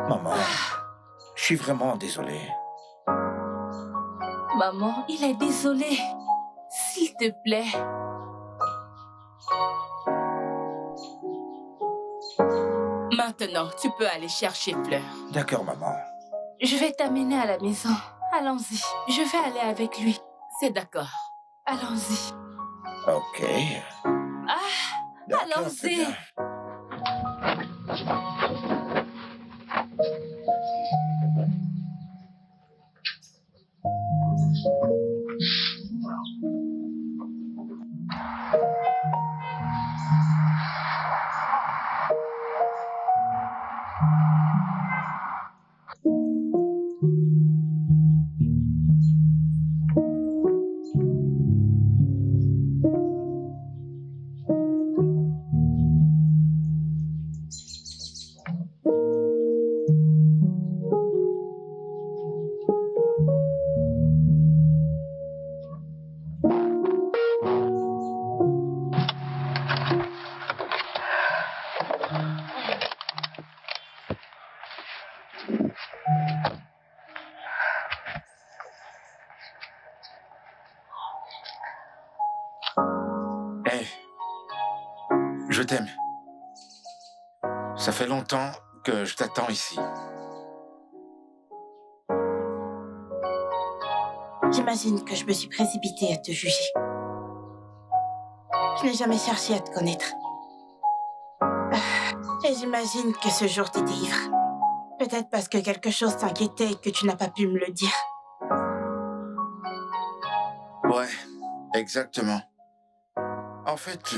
S2: Maman, je suis vraiment désolé.
S5: Maman, il est désolé.
S4: S'il te plaît. Maintenant, tu peux aller chercher Fleur.
S2: D'accord, maman.
S5: Je vais t'amener à la maison. Allons-y. Je vais aller avec lui.
S4: C'est d'accord.
S5: Allons-y.
S2: Ok. D'accord, c'est
S5: allons-y.
S2: bien.
S3: Hey, je t'aime. Ça fait longtemps que je t'attends ici.
S1: J'imagine que je me suis précipitée à te juger. Je n'ai jamais cherché à te connaître. Et j'imagine que ce jour t'étais ivre. Peut-être parce que quelque chose t'inquiétait et que tu n'as pas pu me le dire.
S3: Ouais, exactement. En fait,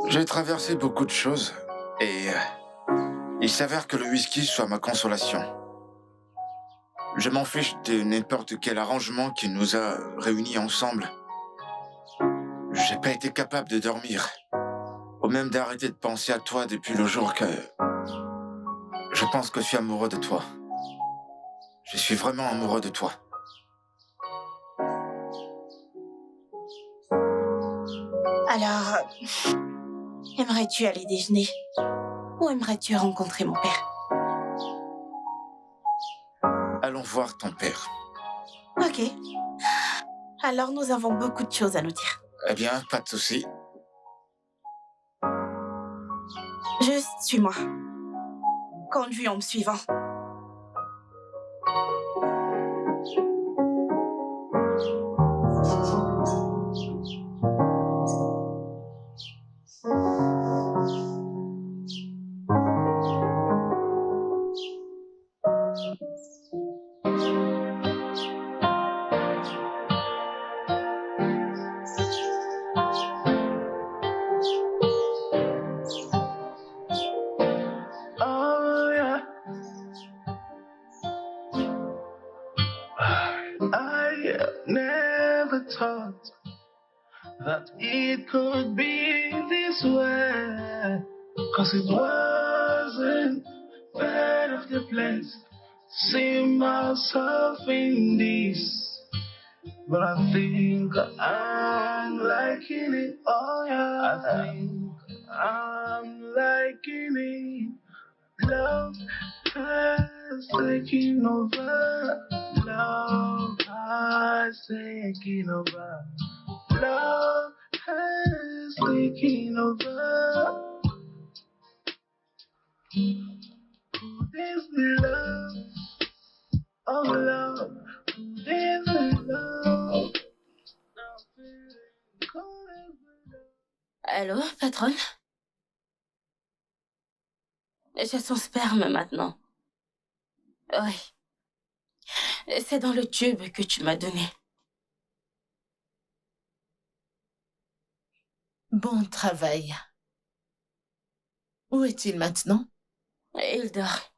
S3: j'ai traversé beaucoup de choses et il s'avère que le whisky soit ma consolation. Je m'en fiche de n'importe quel arrangement qui nous a réunis ensemble. J'ai pas été capable de dormir, ou même d'arrêter de penser à toi depuis le jour que je pense que je suis amoureux de toi. Je suis vraiment amoureux de toi.
S1: Alors, aimerais-tu aller déjeuner? Ou aimerais-tu rencontrer mon père?
S3: Allons voir ton père.
S1: Ok. Alors nous avons beaucoup de choses à nous dire.
S3: Eh bien, pas de souci.
S1: Juste suis-moi. Conduis en me suivant.
S6: Oh yeah. thought that it could be this way. 'Cause it wasn't part of the place. See myself in this. But I think I'm liking it. Oh yeah. I think I'm liking it. Love has taken over. Love has taken over. Love has taken over. This love, oh love, this love.
S5: Allô, patronne? J'ai son sperme maintenant. Oui. C'est dans le tube que tu m'as donné.
S4: Bon travail. Où est-il maintenant?
S5: Il dort.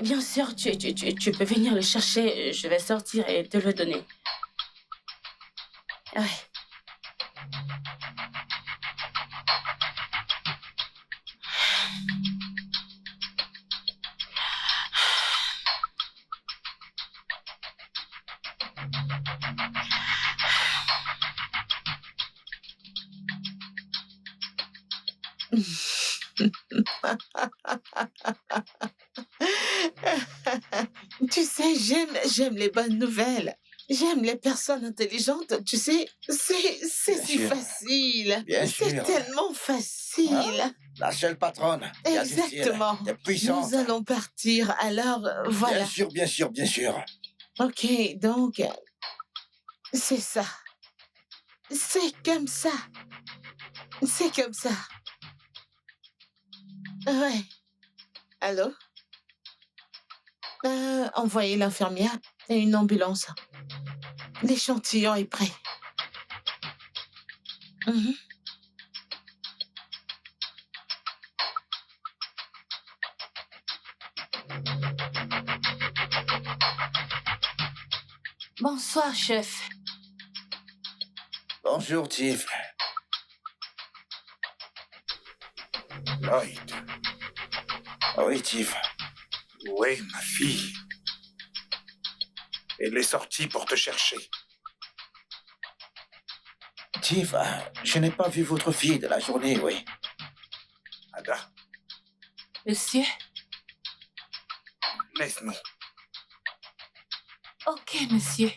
S5: Bien sûr, tu peux venir le chercher. Je vais sortir et te le donner. Oui.
S4: Tu sais, j'aime les bonnes nouvelles. J'aime les personnes intelligentes. Tu sais, c'est
S2: Bien
S4: si
S2: sûr.
S4: facile.
S2: Bien
S4: C'est
S2: sûr.
S4: tellement facile.
S2: La seule patronne. qui a du style.
S4: Exactement.
S2: T'es puissante.
S4: Nous allons partir. Alors, voilà.
S2: Bien sûr, bien sûr, bien sûr.
S4: Ok, donc, c'est ça. C'est comme ça. C'est comme ça. Ouais. Allô? Envoyez l'infirmière et une ambulance. L'échantillon est prêt. Mhm.
S5: Bonsoir, chef.
S2: Bonjour, Tiff.
S7: Lloyd,
S2: Oui, Tiff.
S7: où est ma fille? Elle est sortie pour te chercher.
S2: Tiff, je n'ai pas vu votre fille de la journée, oui.
S7: Ada,
S5: Monsieur?
S7: laisse-nous.
S5: Ok, monsieur.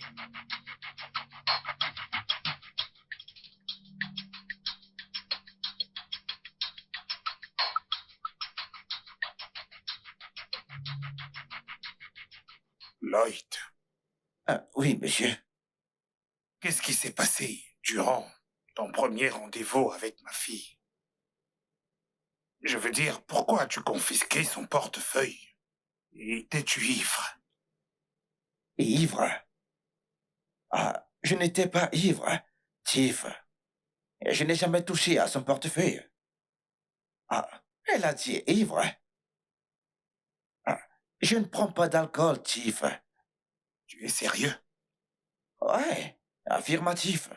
S7: Lloyd,
S2: Oui, monsieur.
S7: qu'est-ce qui s'est passé durant ton premier rendez-vous avec ma fille? Je veux dire, pourquoi as-tu confisqué son portefeuille? Et étais-tu ivre?
S2: Ivre? Je n'étais pas ivre, Tiff. Et je n'ai jamais touché à son portefeuille. Elle a dit ivre. Je ne prends pas d'alcool, Tiff.
S7: Tu es sérieux?
S2: Ouais, affirmatif.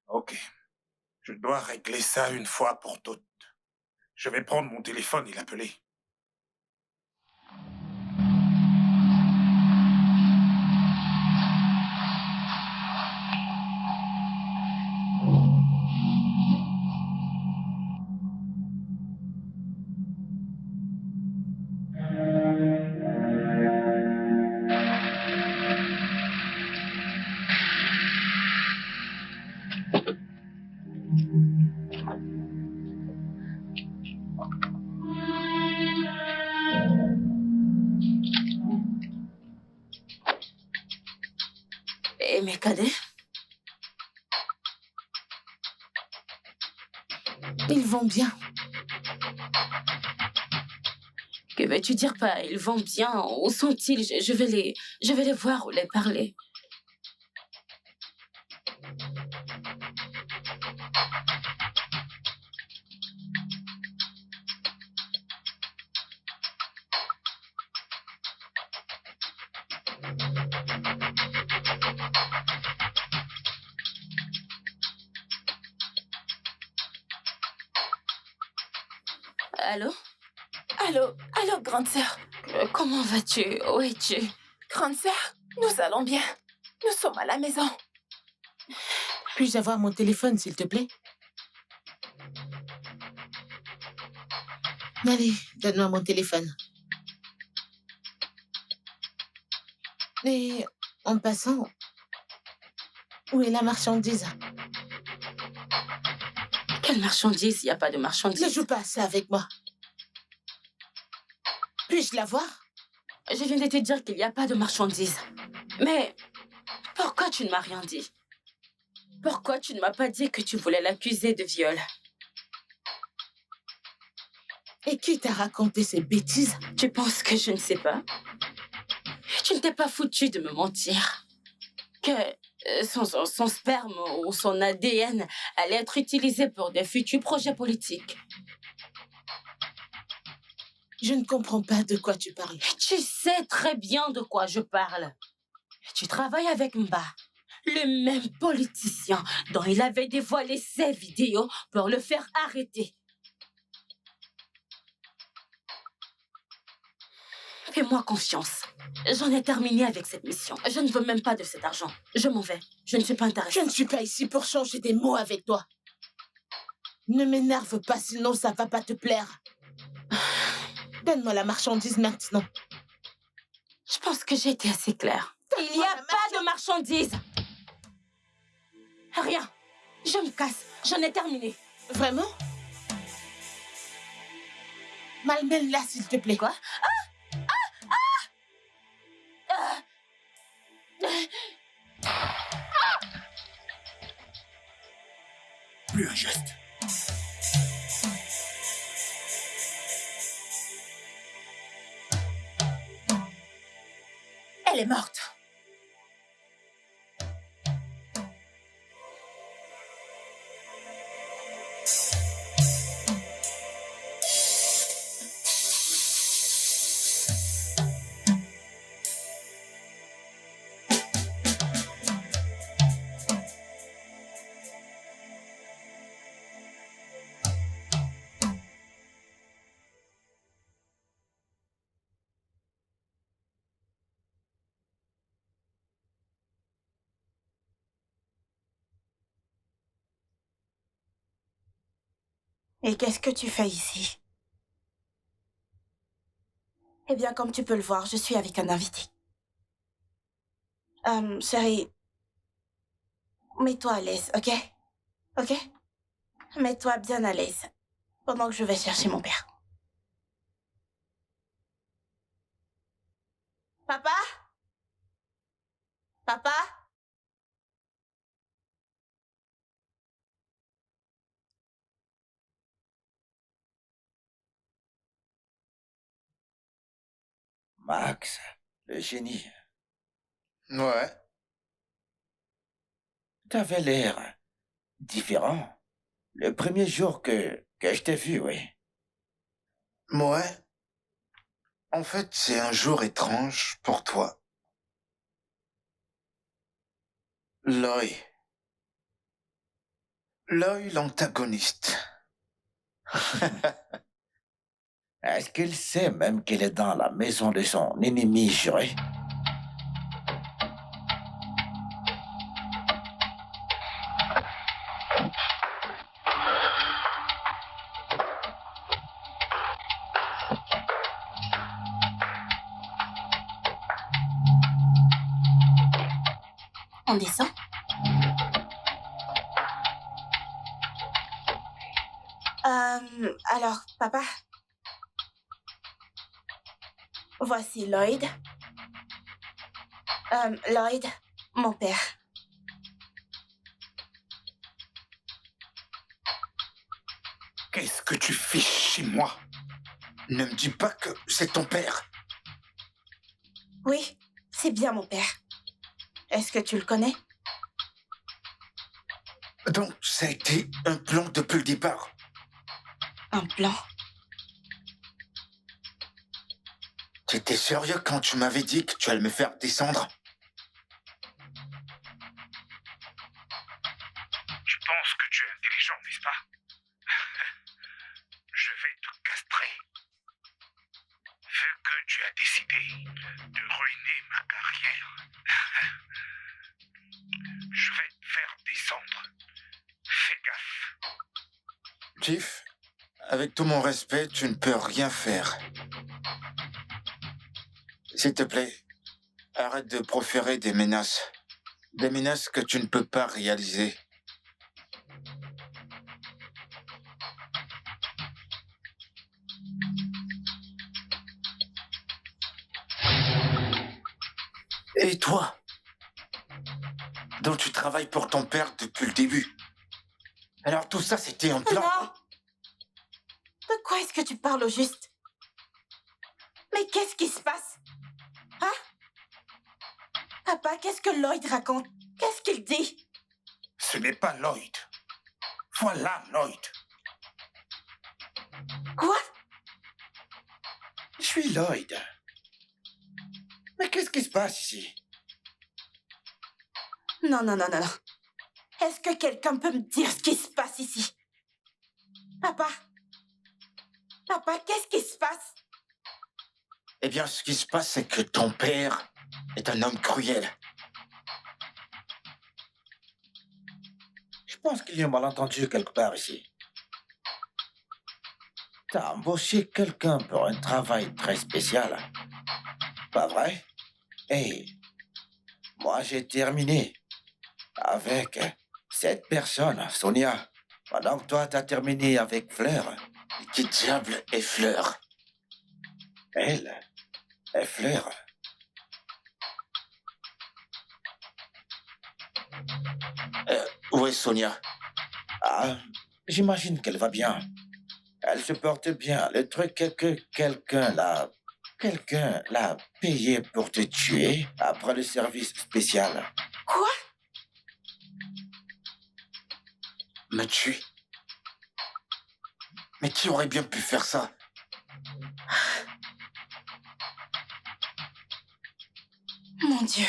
S7: Ok. Je dois régler ça une fois pour toutes. Je vais prendre mon téléphone et l'appeler.
S5: Et mes cadets?
S4: Ils vont bien.
S5: Que veux-tu dire par ils vont bien? Où sont-ils? Je vais les voir ou les parler. Allô?
S9: Allô, grande sœur.
S5: Comment vas-tu? Où es-tu?
S9: Grande sœur, nous allons bien. Nous sommes à la maison.
S4: Puis-je avoir mon téléphone, s'il te plaît? Allez, donne-moi mon téléphone. Et en passant, où est la marchandise?
S5: Quelle marchandise? Il n'y a pas de marchandise.
S4: Ne joue pas à ça avec moi. Puis-je la voir?
S5: Je viens de te dire qu'il n'y a pas de marchandise. Mais pourquoi tu ne m'as rien dit? Pourquoi tu ne m'as pas dit que tu voulais l'accuser de viol?
S4: Et qui t'a raconté ces bêtises?
S5: Tu penses que je ne sais pas? Tu ne t'es pas foutu de me mentir. Que son sperme ou son ADN allait être utilisé pour des futurs projets politiques.
S4: Je ne comprends pas de quoi tu parles.
S5: Tu sais très bien de quoi je parle. Tu travailles avec Mba, le même politicien dont il avait dévoilé ses vidéos pour le faire arrêter. Fais-moi confiance. J'en ai terminé avec cette mission. Je ne veux même pas de cet argent. Je m'en vais. Je ne suis pas intéressée.
S4: Je ne suis pas ici pour changer des mots avec toi. Ne m'énerve pas, sinon ça va pas te plaire. Donne-moi la marchandise maintenant.
S5: Je pense que j'ai été assez claire. Il n'y a pas de marchandise. Rien. Je me casse. J'en ai terminé.
S4: Vraiment? Malmène-la, s'il te plaît.
S5: Quoi?
S8: Plus un geste.
S9: Elle est morte.
S1: Et qu'est-ce que tu fais ici? Eh bien, comme tu peux le voir, je suis avec un invité. Chérie, mets-toi à l'aise, ok? Ok? Mets-toi bien à l'aise pendant que je vais chercher mon père. Papa? Papa?
S2: Max, le génie.
S3: Ouais.
S2: T'avais l'air différent. Le premier jour que je t'ai vu, oui.
S3: Ouais. En fait, c'est un jour étrange pour toi. Loï. Loï, l'antagoniste.
S2: Est-ce qu'il sait même qu'elle est dans la maison de son ennemi juré?
S1: On descend? Alors, papa, voici Lloyd. Lloyd, mon père.
S7: Qu'est-ce que tu fais chez moi?
S3: Ne me dis pas que c'est ton père.
S1: Oui, c'est bien mon père. Est-ce que tu le connais?
S3: Donc, ça a été un plan depuis le départ.
S1: Un plan?
S3: T'étais sérieux quand tu m'avais dit que tu allais me faire descendre?
S7: Tu penses que tu es intelligent, n'est-ce pas? Je vais te castrer. Vu que tu as décidé de ruiner ma carrière, je vais te faire descendre. Fais gaffe.
S3: Chief, avec tout mon respect, tu ne peux rien faire. S'il te plaît, arrête de proférer des menaces. Des menaces que tu ne peux pas réaliser. Et toi, dont tu travailles pour ton père depuis le début. Alors tout ça, c'était un plan.
S1: Non. De quoi est-ce que tu parles au juste? Mais qu'est-ce qui se passe? Hein? Papa, qu'est-ce que Lloyd raconte? Qu'est-ce qu'il dit?
S7: Ce n'est pas Lloyd. Voilà Lloyd.
S1: Quoi?
S2: Je suis Lloyd. Mais qu'est-ce qui se passe ici?
S1: Non, non, non, non, non. Est-ce que quelqu'un peut me dire ce qui se passe ici? Papa? Papa, qu'est-ce qui se passe?
S3: Eh bien, ce qui se passe, c'est que ton père est un homme cruel.
S2: Je pense qu'il y a un malentendu quelque part ici. T'as embauché quelqu'un pour un travail très spécial. Pas vrai? Hey, moi j'ai terminé avec cette personne, Sonia. Pendant que toi t'as terminé avec Fleur.
S3: Qui diable est Fleur?
S2: Elle est Fleur.
S3: Où est Sonia?
S2: Ah, j'imagine qu'elle va bien. Elle se porte bien. Le truc est que quelqu'un l'a payé pour te tuer après le service spécial.
S1: Quoi?
S3: Me tuer? Mais qui aurait bien pu faire ça?
S1: Mon Dieu.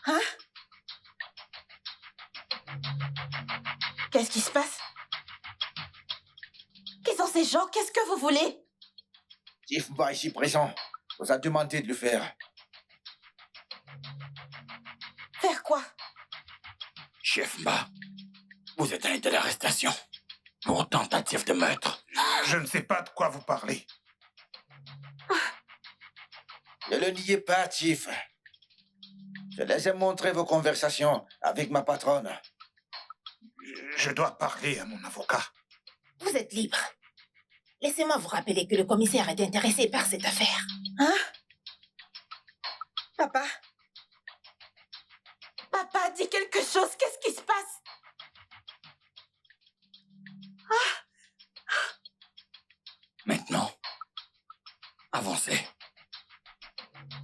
S1: Hein? Qu'est-ce qui se passe? Qui sont ces gens? Qu'est-ce que vous voulez?
S2: Tiff Mba ici présent vous a demandé de le faire.
S1: Faire quoi?
S8: Chef Mba, vous êtes un état d'arrestation pour tentative de meurtre.
S7: Je ne sais pas de quoi vous parlez.
S2: Ne le niez pas, Tiff. Je les ai montré vos conversations avec ma patronne.
S7: Je dois parler à mon avocat.
S4: Vous êtes libre. Laissez-moi vous rappeler que le commissaire est intéressé par cette affaire.
S1: Hein? Papa? Papa, dis quelque chose. Qu'est-ce qui se passe?
S8: Maintenant, avancez.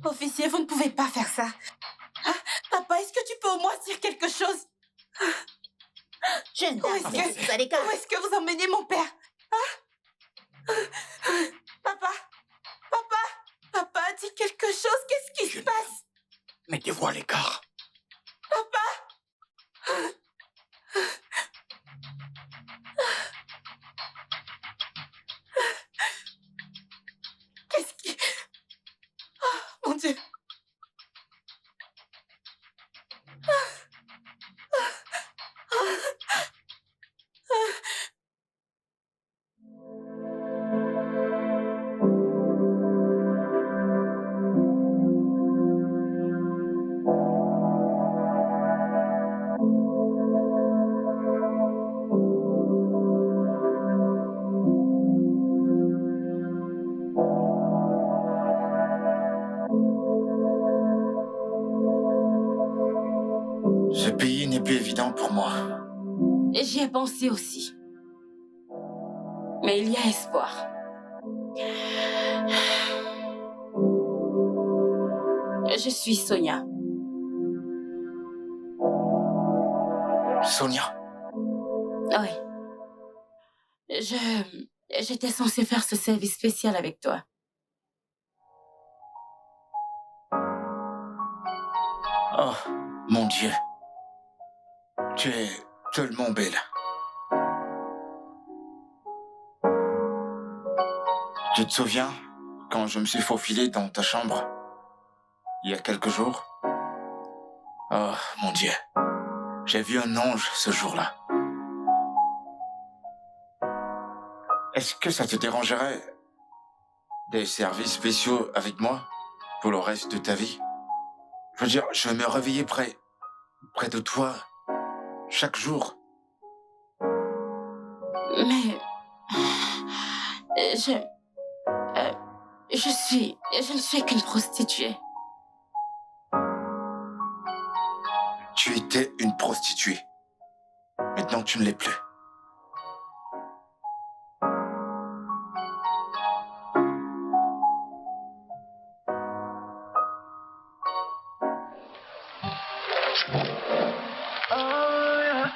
S1: Officier, vous ne pouvez pas faire ça. Hein? Papa, est-ce que tu peux au moins dire quelque chose?
S4: Jeune
S1: Où est-ce
S4: dame,
S1: que,
S4: vous allez
S1: où est-ce que vous emmenez mon père? Hein? Papa? Papa? Papa, dis quelque chose. Qu'est-ce qui se
S8: Jeune
S1: passe?
S8: Mettez-vous à l'écart.
S1: Papa? Qu'est-ce qui... Oh, mon Dieu.
S3: Ce pays n'est plus évident pour moi.
S5: J'y ai pensé aussi. Mais il y a espoir. Je suis Sonia.
S3: Sonia,
S5: Oui. J'étais censée faire ce service spécial avec toi.
S3: Oh, mon Dieu. Tu es tellement belle. Tu te souviens quand je me suis faufilé dans ta chambre il y a quelques jours? Oh, mon Dieu. J'ai vu un ange ce jour-là. Est-ce que ça te dérangerait des services spéciaux avec moi pour le reste de ta vie? Je veux dire, je vais me réveiller près de toi chaque jour.
S5: Mais... Je ne suis qu'une prostituée.
S3: Tu étais une prostituée. Maintenant, tu ne l'es plus.
S6: Oh, yeah.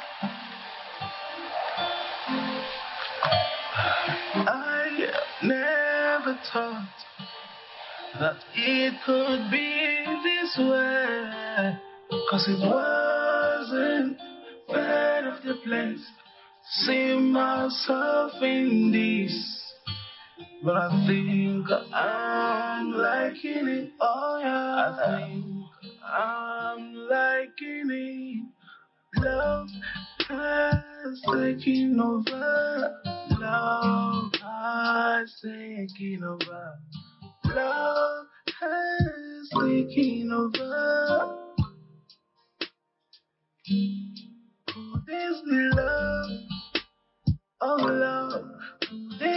S6: I never thought that it could be this way. 'Cause it wasn't part of the plans. See myself in this. But I think I'm liking it. Oh yeah, I think I'm liking it. Love has taken over. Love has taken over. Love has taken over.